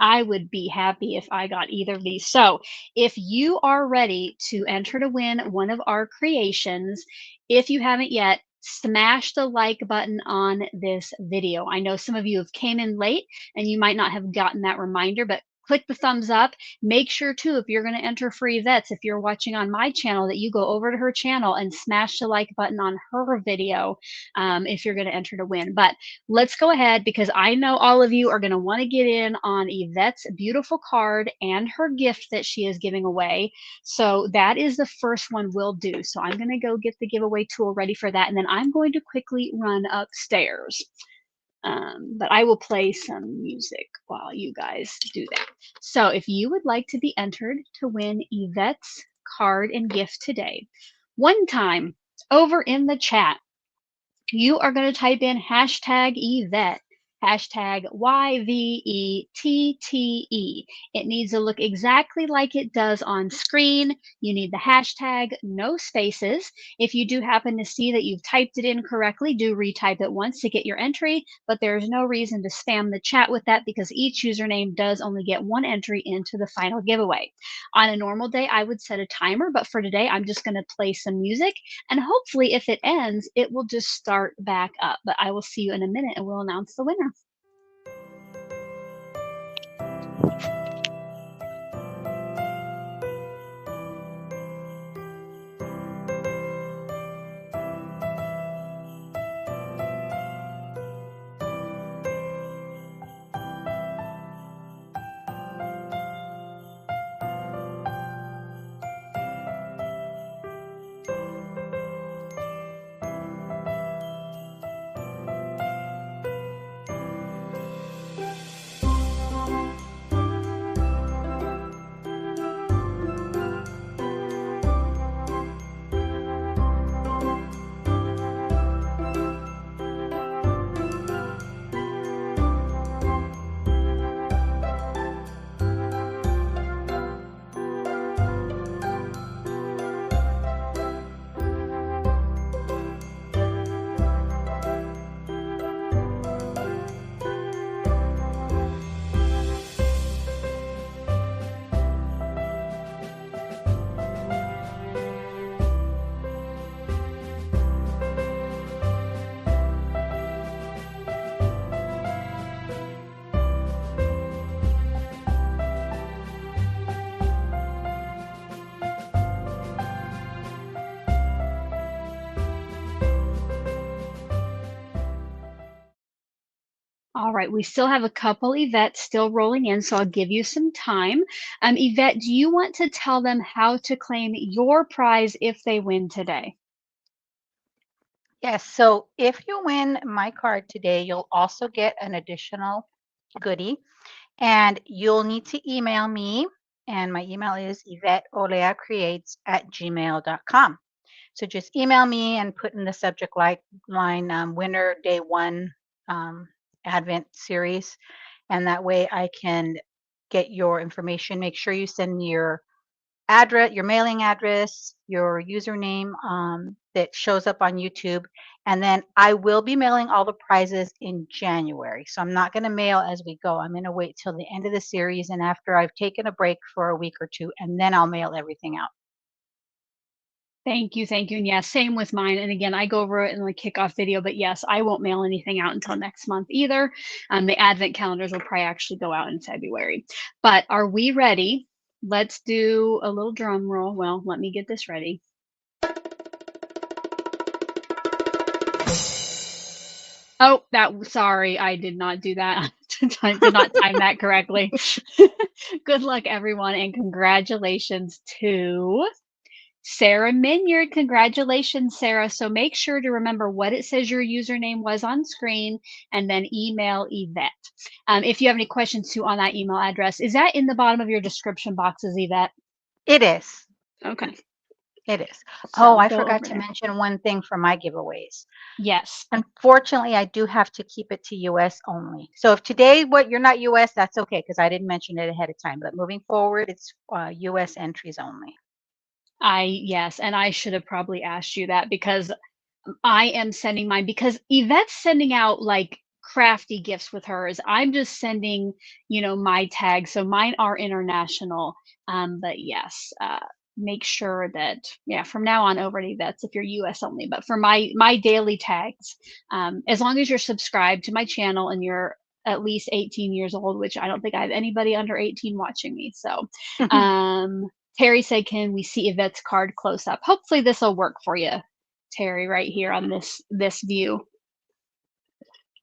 I would be happy if I got either of these. So if you are ready to enter to win one of our creations, if you haven't yet, smash the like button on this video. I know some of you have came in late and you might not have gotten that reminder, but click the thumbs up. Make sure too, if you're going to enter for Yvette's, if you're watching on my channel, that you go over to her channel and smash the like button on her video if you're going to enter to win. But let's go ahead, because I know all of you are going to want to get in on Yvette's beautiful card and her gift that she is giving away. So that is the first one we'll do. So I'm going to go get the giveaway tool ready for that. And then I'm going to quickly run upstairs. But I will play some music while you guys do that. So if you would like to be entered to win Yvette's card and gift today, one time over in the chat, you are going to type in hashtag Yvette, hashtag YVETTE. It needs to look exactly like it does on screen. You need the hashtag, no spaces. If you do happen to see that you've typed it in correctly, do retype it once to get your entry, but there's no reason to spam the chat with that because each username does only get one entry into the final giveaway. On a normal day, I would set a timer, but for today, I'm just going to play some music, and hopefully if it ends, it will just start back up. But I will see you in a minute and we'll announce the winner. All right, we still have a couple Yvettes still rolling in, so I'll give you some time. Yvette, do you want to tell them how to claim your prize if they win today? Yes, so if you win my card today, you'll also get an additional goodie, and you'll need to email me, and my email is YvetteOleaCreates@gmail.com. So just email me and put in the subject line winner day one Advent series, and that way I can get your information. Make sure you send me your address, your mailing address, your username that shows up on YouTube. And then I will be mailing all the prizes in January. So I'm not going to mail as we go. I'm going to wait till the end of the series and after I've taken a break for a week or two, and then I'll mail everything out. Thank you, thank you. And yeah, same with mine. And again, I go over it in the kickoff video, but yes, I won't mail anything out until next month either. The Advent calendars will probably actually go out in February. But are we ready? Let's do a little drum roll. Well, let me get this ready. Oh, sorry, I did not do that. I did not time that correctly. Good luck, everyone, and congratulations to Sarah Minyard. Congratulations, Sarah. So make sure to remember what it says your username was on screen and then email Yvette. If you have any questions too on that email address, is that in the bottom of your description boxes, Yvette? It is. Okay. It is. So Oh, I go forgot over to there. mention one thing for my giveaways. Yes. Unfortunately, I do have to keep it to US only. So if today you're not US, that's okay because I didn't mention it ahead of time. But moving forward, it's US entries only. Yes, and I should have probably asked you that because I am sending mine because Yvette's sending out like crafty gifts with hers. I'm just sending, my tags. So mine are international. But yes, make sure that from now on over to Yvette's if you're US only. But for my daily tags, as long as you're subscribed to my channel and you're at least 18 years old, which I don't think I have anybody under 18 watching me. So Terry said, can we see Yvette's card close up? Hopefully this will work for you, Terry, right here on this view.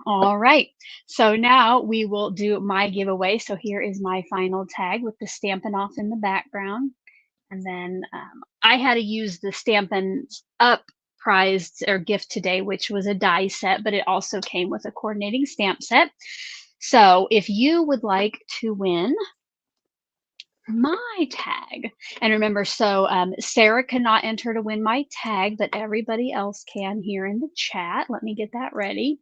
All right, so now we will do my giveaway. So here is my final tag with the Stampin' Off in the background. And then I had to use the Stampin' Up prize or gift today, which was a die set, but it also came with a coordinating stamp set. So if you would like to win my tag, and remember, so Sarah cannot enter to win my tag, but everybody else can here in the chat. Let me get that ready.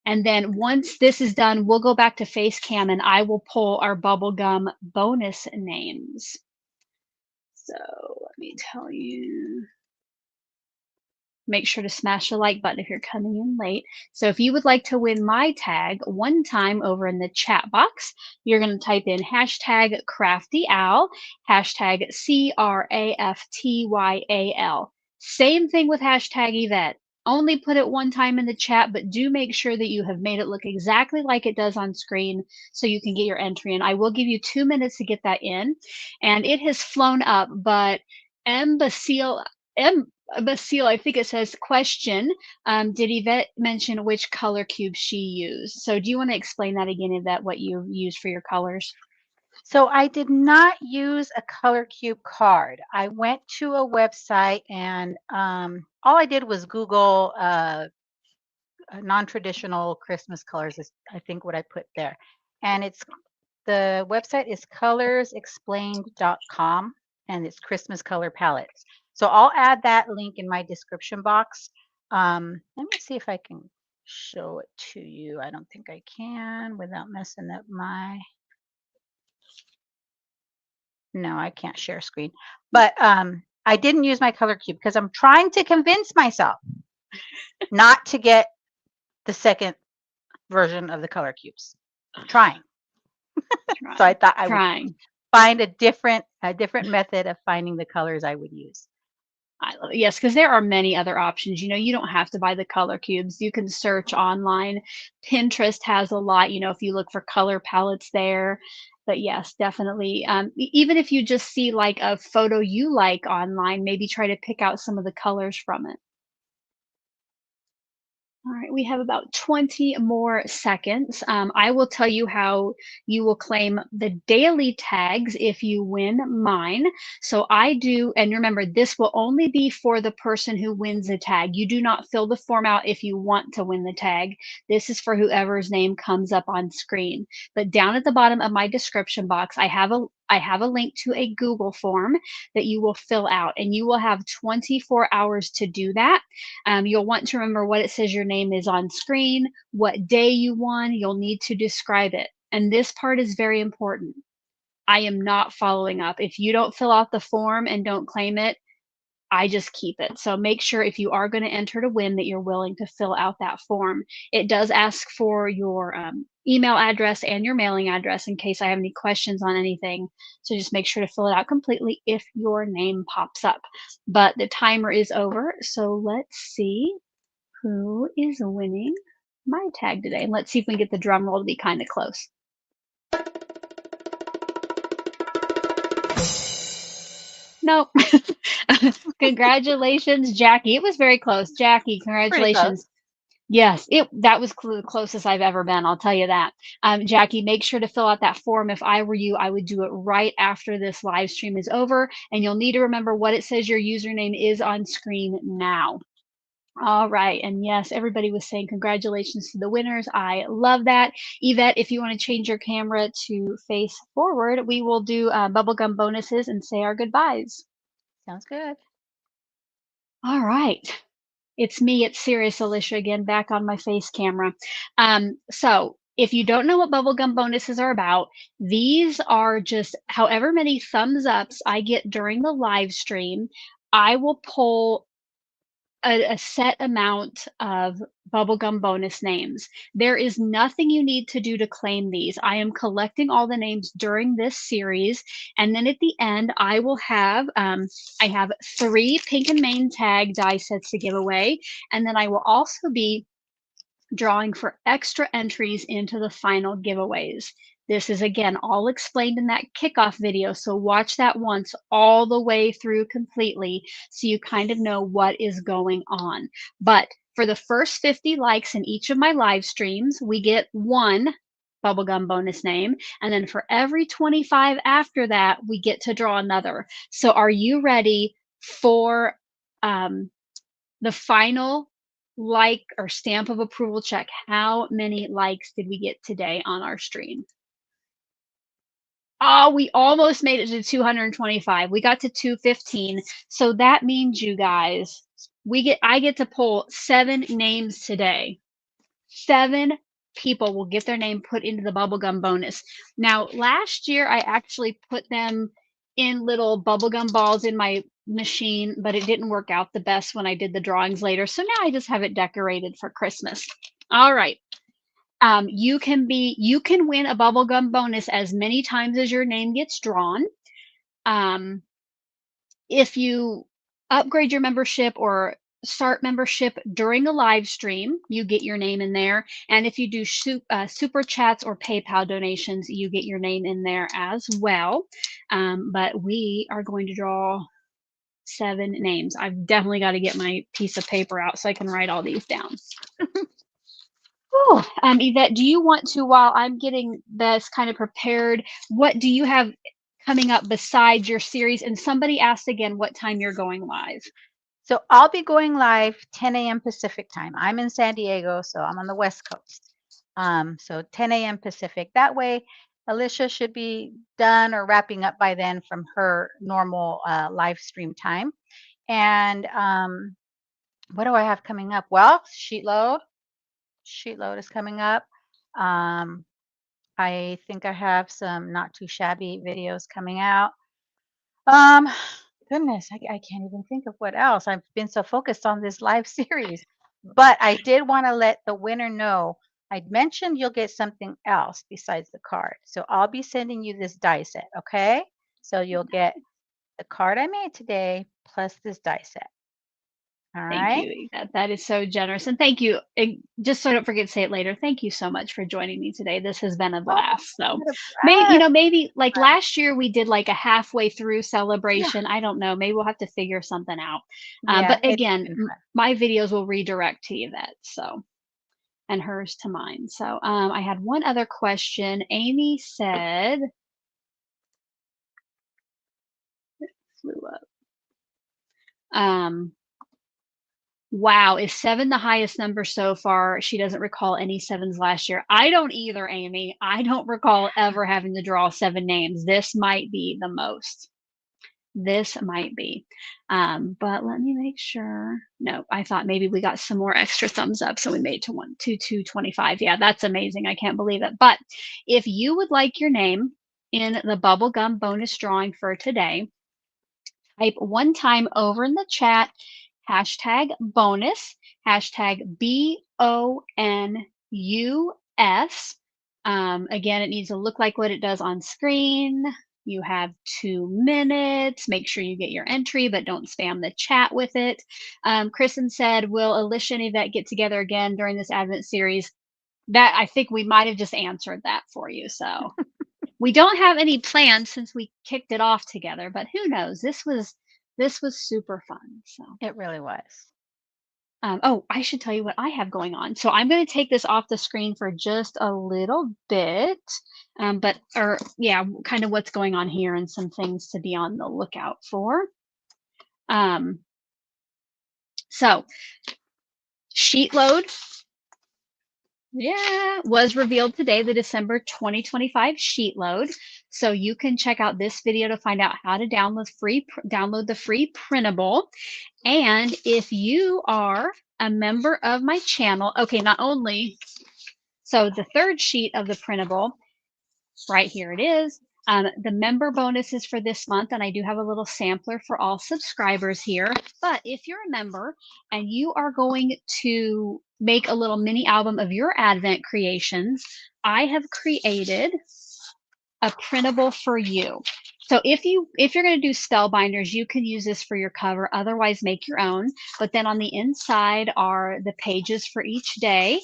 And then once this is done, we'll go back to Facecam and I will pull our bubblegum bonus names. So let me tell you. Make sure to smash the like button if you're coming in late. So if you would like to win my tag one time over in the chat box, you're going to type in hashtag CraftyAl, hashtag CRAFTYAL. Same thing with hashtag Yvette. Only put it one time in the chat, but do make sure that you have made it look exactly like it does on screen so you can get your entry in. I will give you 2 minutes to get that in. And it has flown up, but M. Basile, I think it says question. Did Yvette mention which color cube she used? So do you want to explain that again, Yvette, what you used for your colors? So I did not use a color cube card. I went to a website and all I did was Google non-traditional Christmas colors is I think what I put there. And the website is colorsexplained.com and it's Christmas color palettes. So I'll add that link in my description box. Let me see if I can show it to you. I don't think I can without messing up my. No, I can't share screen. But I didn't use my color cube because I'm trying to convince myself not to get the second version of the color cubes. I'm trying. So I thought I would find a different method of finding the colors I would use. I love it. Yes, because there are many other options. You know, you don't have to buy the color cubes. You can search online. Pinterest has a lot, you know, if you look for color palettes there. But yes, definitely. Even if you just see like a photo you like online, maybe try to pick out some of the colors from it. All right, we have about 20 more seconds. I will tell you how you will claim the daily tags if you win mine. So I do, and remember, this will only be for the person who wins the tag. You do not fill the form out if you want to win the tag. This is for whoever's name comes up on screen. But down at the bottom of my description box, I have a link to a Google form that you will fill out, and you will have 24 hours to do that. You'll want to remember what it says your name is on screen, what day you won. You'll need to describe it. And this part is very important. I am not following up. If you don't fill out the form and don't claim it, I just keep it. So make sure if you are going to enter to win that you're willing to fill out that form. It does ask for your email address and your mailing address in case I have any questions on anything. So just make sure to fill it out completely if your name pops up. But the timer is over. So let's see who is winning my tag today. And let's see if we can get the drum roll to be kind of close. Nope. Congratulations, Jackie. It was very close. Jackie, congratulations. Yes, that was the closest I've ever been. I'll tell you that. Jackie, make sure to fill out that form. If I were you, I would do it right after this live stream is over. And you'll need to remember what it says your username is on screen now. All right. And yes, everybody was saying congratulations to the winners. I love that. Yvette, if you want to change your camera to face forward, we will do bubblegum bonuses and say our goodbyes. Sounds good. All right. It's me, it's Serious Alicia again, back on my face camera. So if you don't know what bubblegum bonuses are about, these are just however many thumbs ups I get during the live stream, I will pull a set amount of bubblegum bonus names. There is nothing you need to do to claim these. I am collecting all the names during this series. And then at the end, I will have, I have 3 pink and main tag die sets to give away. And then I will also be drawing for extra entries into the final giveaways. This is again all explained in that kickoff video, so watch that once all the way through completely so you kind of know what is going on. But for the first 50 likes in each of my live streams, we get 1 bubblegum bonus name, and then for every 25 after that, we get to draw another. So are you ready for the final like or stamp of approval check? How many likes did we get today on our stream? Oh, we almost made it to 225. We got to 215. So that means, you guys, I get to pull 7 names today. 7 people will get their name put into the bubblegum bonus. Now, last year, I actually put them in little bubblegum balls in my machine, but it didn't work out the best when I did the drawings later. So now I just have it decorated for Christmas. All right. You can win a bubblegum bonus as many times as your name gets drawn. If you upgrade your membership or start membership during a live stream, you get your name in there. And if you do super chats or PayPal donations, you get your name in there as well. But we are going to draw 7 names. I've definitely got to get my piece of paper out so I can write all these down. Yvette, do you want to, while I'm getting this kind of prepared, what do you have coming up besides your series? And somebody asked again what time you're going live. So I'll be going live 10 a.m. Pacific time. I'm in San Diego, so I'm on the West Coast. So 10 a.m. Pacific. That way, Alicia should be done or wrapping up by then from her normal live stream time. And what do I have coming up? Well, sheet load. Sheet load is coming up. I think I have some not too shabby videos coming out. Goodness, I can't even think of what else. I've been so focused on this live series. But I did want to let the winner know. I mentioned you'll get something else besides the card. So I'll be sending you this die set, okay? So you'll get the card I made today plus this die set. All right. Thank you, Yvette. That is so generous. And thank you. Just so I don't forget to say it later, thank you so much for joining me today. This has been a blast. So maybe like last year we did like a halfway through celebration. I don't know. Maybe we'll have to figure something out. But again, my videos will redirect to Yvette. So, and hers to mine. So I had one other question. Amy said, it flew up. Wow, is 7 the highest number so far? She doesn't recall any 7s last year. I don't either, Amy. I don't recall ever having to draw 7 names. This might be the most. This might be. But let me make sure. No, I thought maybe we got some more extra thumbs up, so we made to 225. Yeah, that's amazing. I can't believe it. But if you would like your name in the bubblegum bonus drawing for today, type one time over in the chat hashtag bonus, hashtag BONUS. Again, it needs to look like what it does on screen. You have 2 minutes. Make sure you get your entry, but don't spam the chat with it. Kristen said, will Alicia and Yvette get together again during this Advent series? That I think we might have just answered that for you. So we don't have any plans since we kicked it off together, but who knows? This was super fun. So it really was. Oh, I should tell you what I have going on. So I'm going to take this off the screen for just a little bit, kind of what's going on here and some things to be on the lookout for. So sheet load. Yeah, was revealed today, the December 2025 sheet load. So you can check out this video to find out how to download the free printable. And if you are a member of my channel, okay, not only, so the third sheet of the printable, right here it is. The member bonuses for this month, and I do have a little sampler for all subscribers here. But if you're a member and you are going to make a little mini album of your Advent creations, I have created a printable for you. So if you're going to do Spellbinders, you can use this for your cover. Otherwise, make your own. But then on the inside are the pages for each day.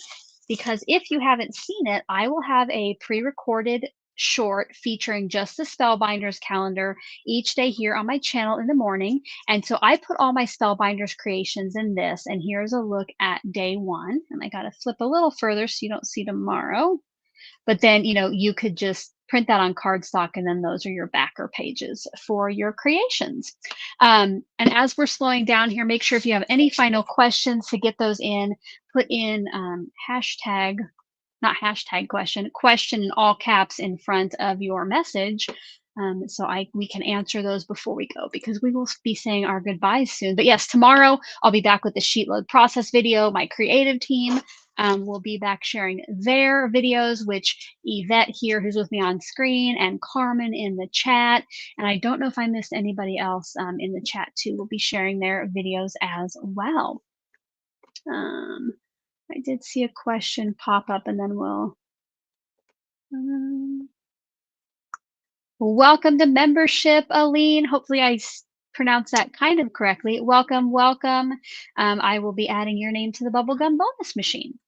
Because if you haven't seen it, I will have a pre-recorded short featuring just the Spellbinders calendar each day here on my channel in the morning. And so I put all my Spellbinders creations in this. And here's a look at day 1. And I got to flip a little further so you don't see tomorrow. But then, you could just print that on cardstock, and then those are your backer pages for your creations. And as we're slowing down here, make sure if you have any final questions to get those in, put in question in all caps in front of your message So we can answer those before we go because we will be saying our goodbyes soon. But yes, tomorrow I'll be back with the sheet load process video. My creative team will be back sharing their videos, which Yvette here, who's with me on screen, and Carmen in the chat. And I don't know if I missed anybody else in the chat too. Will be sharing their videos as well. I did see a question pop up, and then we'll. Welcome to membership, Aline. Hopefully I pronounced that kind of correctly. Welcome, welcome. I will be adding your name to the bubblegum bonus machine.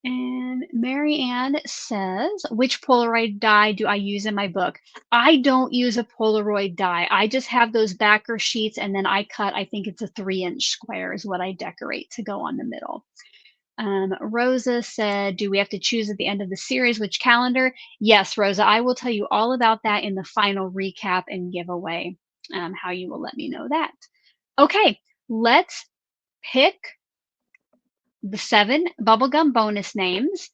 And Marianne says, which Polaroid die do I use in my book? I don't use a Polaroid die. I just have those backer sheets, and then I cut, I think it's a 3-inch square is what I decorate to go on the middle. Rosa said, do we have to choose at the end of the series which calendar? Yes, Rosa, I will tell you all about that in the final recap and giveaway, how you will let me know that. Okay, let's pick the 7 bubblegum bonus names.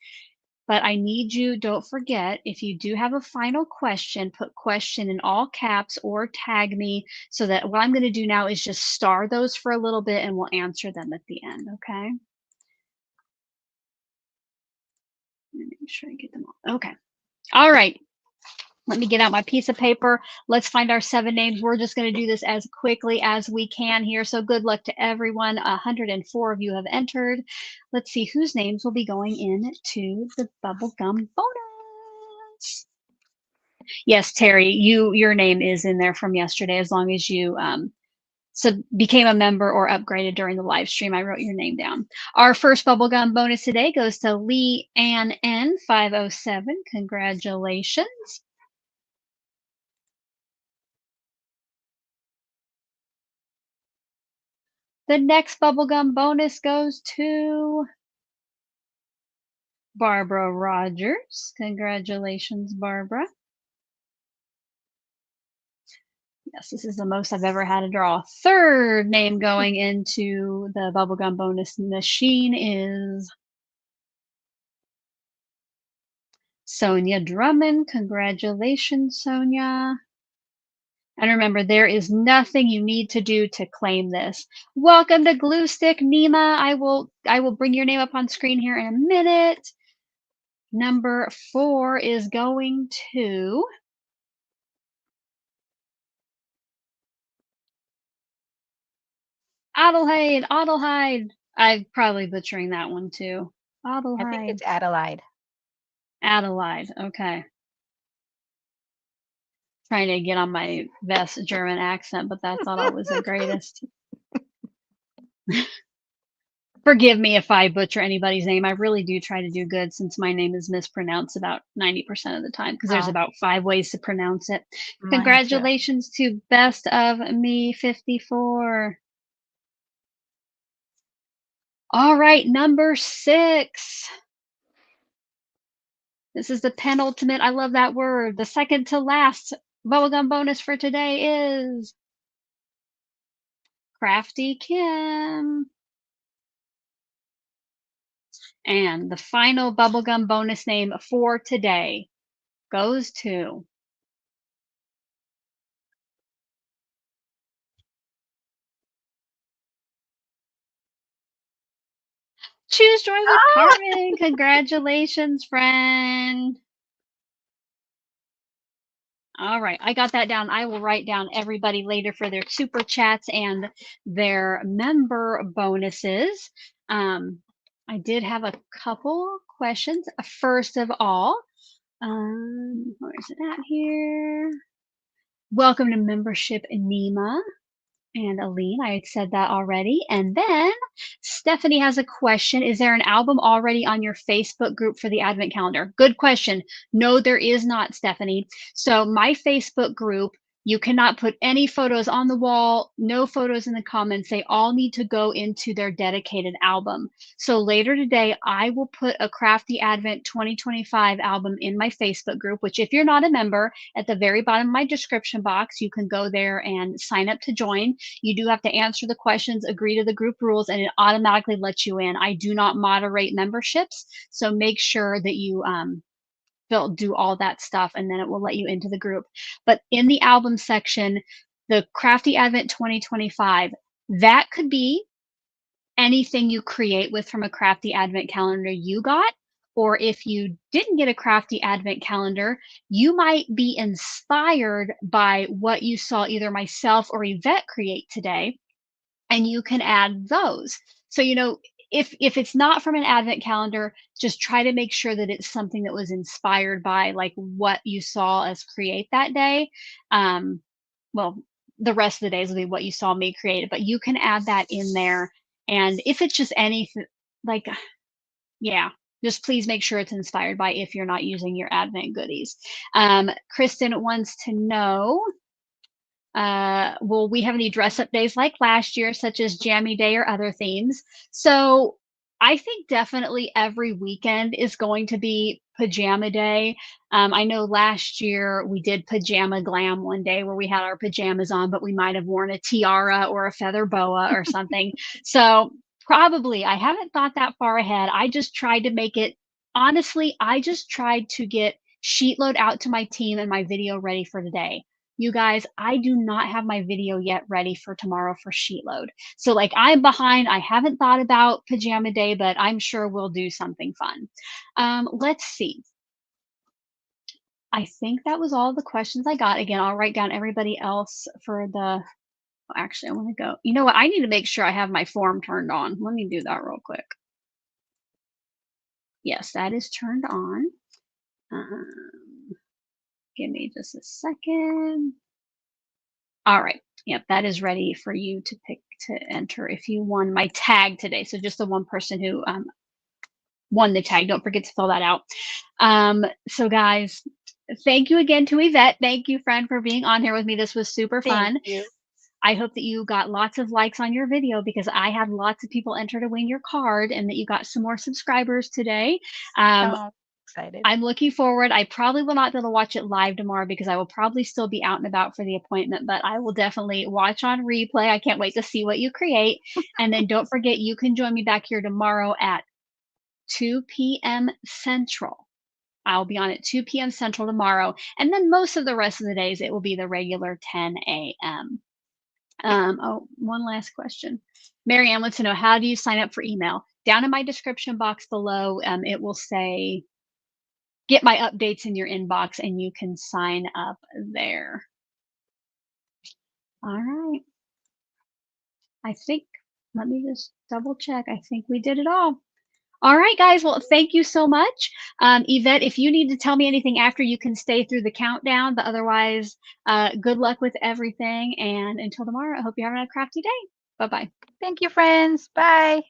But I need you, don't forget, if you do have a final question, put question in all caps or tag me so that what I'm going to do now is just star those for a little bit and we'll answer them at the end, okay? Make sure I get them all. Okay. All right. Let me get out my piece of paper. Let's find our 7 names. We're just going to do this as quickly as we can here. So good luck to everyone. 104 of you have entered. Let's see whose names will be going into the bubblegum bonus. Yes, Terry, your name is in there from yesterday as long as you became a member or upgraded during the live stream. I wrote your name down. Our first bubblegum bonus today goes to Lee Ann N 507. Congratulations. The next bubblegum bonus goes to Barbara Rogers. Congratulations, Barbara. Yes, this is the most I've ever had to draw. Third name going into the bubblegum bonus machine is Sonia Drummond. Congratulations, Sonia. And remember, there is nothing you need to do to claim this. Welcome to Glue Stick, Nima. I will bring your name up on screen here in a minute. Number 4 is going to Adelheid. I'm probably butchering that one too. I think it's Adelaide. Adelaide. Okay. Trying to get on my best German accent, but that's not always the greatest. Forgive me if I butcher anybody's name. I really do try to do good since my name is mispronounced about 90% of the time because there's about 5 ways to pronounce it. Congratulations to Best of Me 54. All right, number 6. This is the penultimate. I love that word. The second to last bubblegum bonus for today is Crafty Kim. And the final bubblegum bonus name for today goes to Choose Joy with Carmen. Congratulations, friend. All right, I got that down. I will write down everybody later for their super chats and their member bonuses. I did have a couple questions. First of all, where is it at here? Welcome to membership, Nima and Aline. I said that already. And then Stephanie has a question. Is there an album already on your Facebook group for the Advent calendar? Good question. No, there is not, Stephanie. So my Facebook group, you cannot put any photos on the wall, no photos in the comments. They all need to go into their dedicated album. So later today, I will put a Crafty Advent 2025 album in my Facebook group, which if you're not a member, at the very bottom of my description box, you can go there and sign up to join. You do have to answer the questions, agree to the group rules, and it automatically lets you in. I do not moderate memberships, so make sure that you they'll do all that stuff, and then it will let you into the group. But in the album section, the Crafty Advent 2025, that could be anything you create with from a Crafty Advent calendar you got. Or if you didn't get a Crafty Advent calendar, you might be inspired by what you saw either myself or Yvette create today, and you can add those. So, if it's not from an Advent calendar, just try to make sure that it's something that was inspired by like what you saw us create that day. Well, the rest of the days will be what you saw me create, but you can add that in there. And if it's just anything, like, yeah, just please make sure it's inspired by if you're not using your Advent goodies. Kristen wants to know, will we have any dress up days like last year, such as Jammy Day or other themes? So I think definitely every weekend is going to be pajama day. I know last year we did pajama glam one day where we had our pajamas on, but we might have worn a tiara or a feather boa or something. So probably, I haven't thought that far ahead. I just tried to make it, honestly, I just tried to get sheet load out to my team and my video ready for today. You guys, I do not have my video yet ready for tomorrow for sheet load. So like I'm behind. I haven't thought about pajama day, but I'm sure we'll do something fun. Let's see. I think that was all the questions I got. Again, I'll write down everybody else for the, well, actually, I want to go. You know what? I need to make sure I have my form turned on. Let me do that real quick. Yes, that is turned on. Give me just a second. All right. Yep, that is ready for you to pick to enter if you won my tag today. So just the one person who won the tag. Don't forget to fill that out. So guys, thank you again to Yvette. Thank you, friend, for being on here with me. This was super fun. Thank you. I hope that you got lots of likes on your video because I had lots of people enter to win your card and that you got some more subscribers today. Excited. I'm looking forward. I probably will not be able to watch it live tomorrow because I will probably still be out and about for the appointment, but I will definitely watch on replay. I can't wait to see what you create. And then don't forget, you can join me back here tomorrow at 2 p.m. Central. I'll be on at 2 p.m. Central tomorrow. And then most of the rest of the days, it will be the regular 10 a.m. Oh, one last question. Mary Ann wants to know, how do you sign up for email? Down in my description box below, it will say, get my updates in your inbox, and you can sign up there. All right. I think, let me just double check. I think we did it all. All right, guys. Well, thank you so much. Yvette, if you need to tell me anything after, you can stay through the countdown. But otherwise, good luck with everything. And until tomorrow, I hope you're having a crafty day. Bye-bye. Thank you, friends. Bye.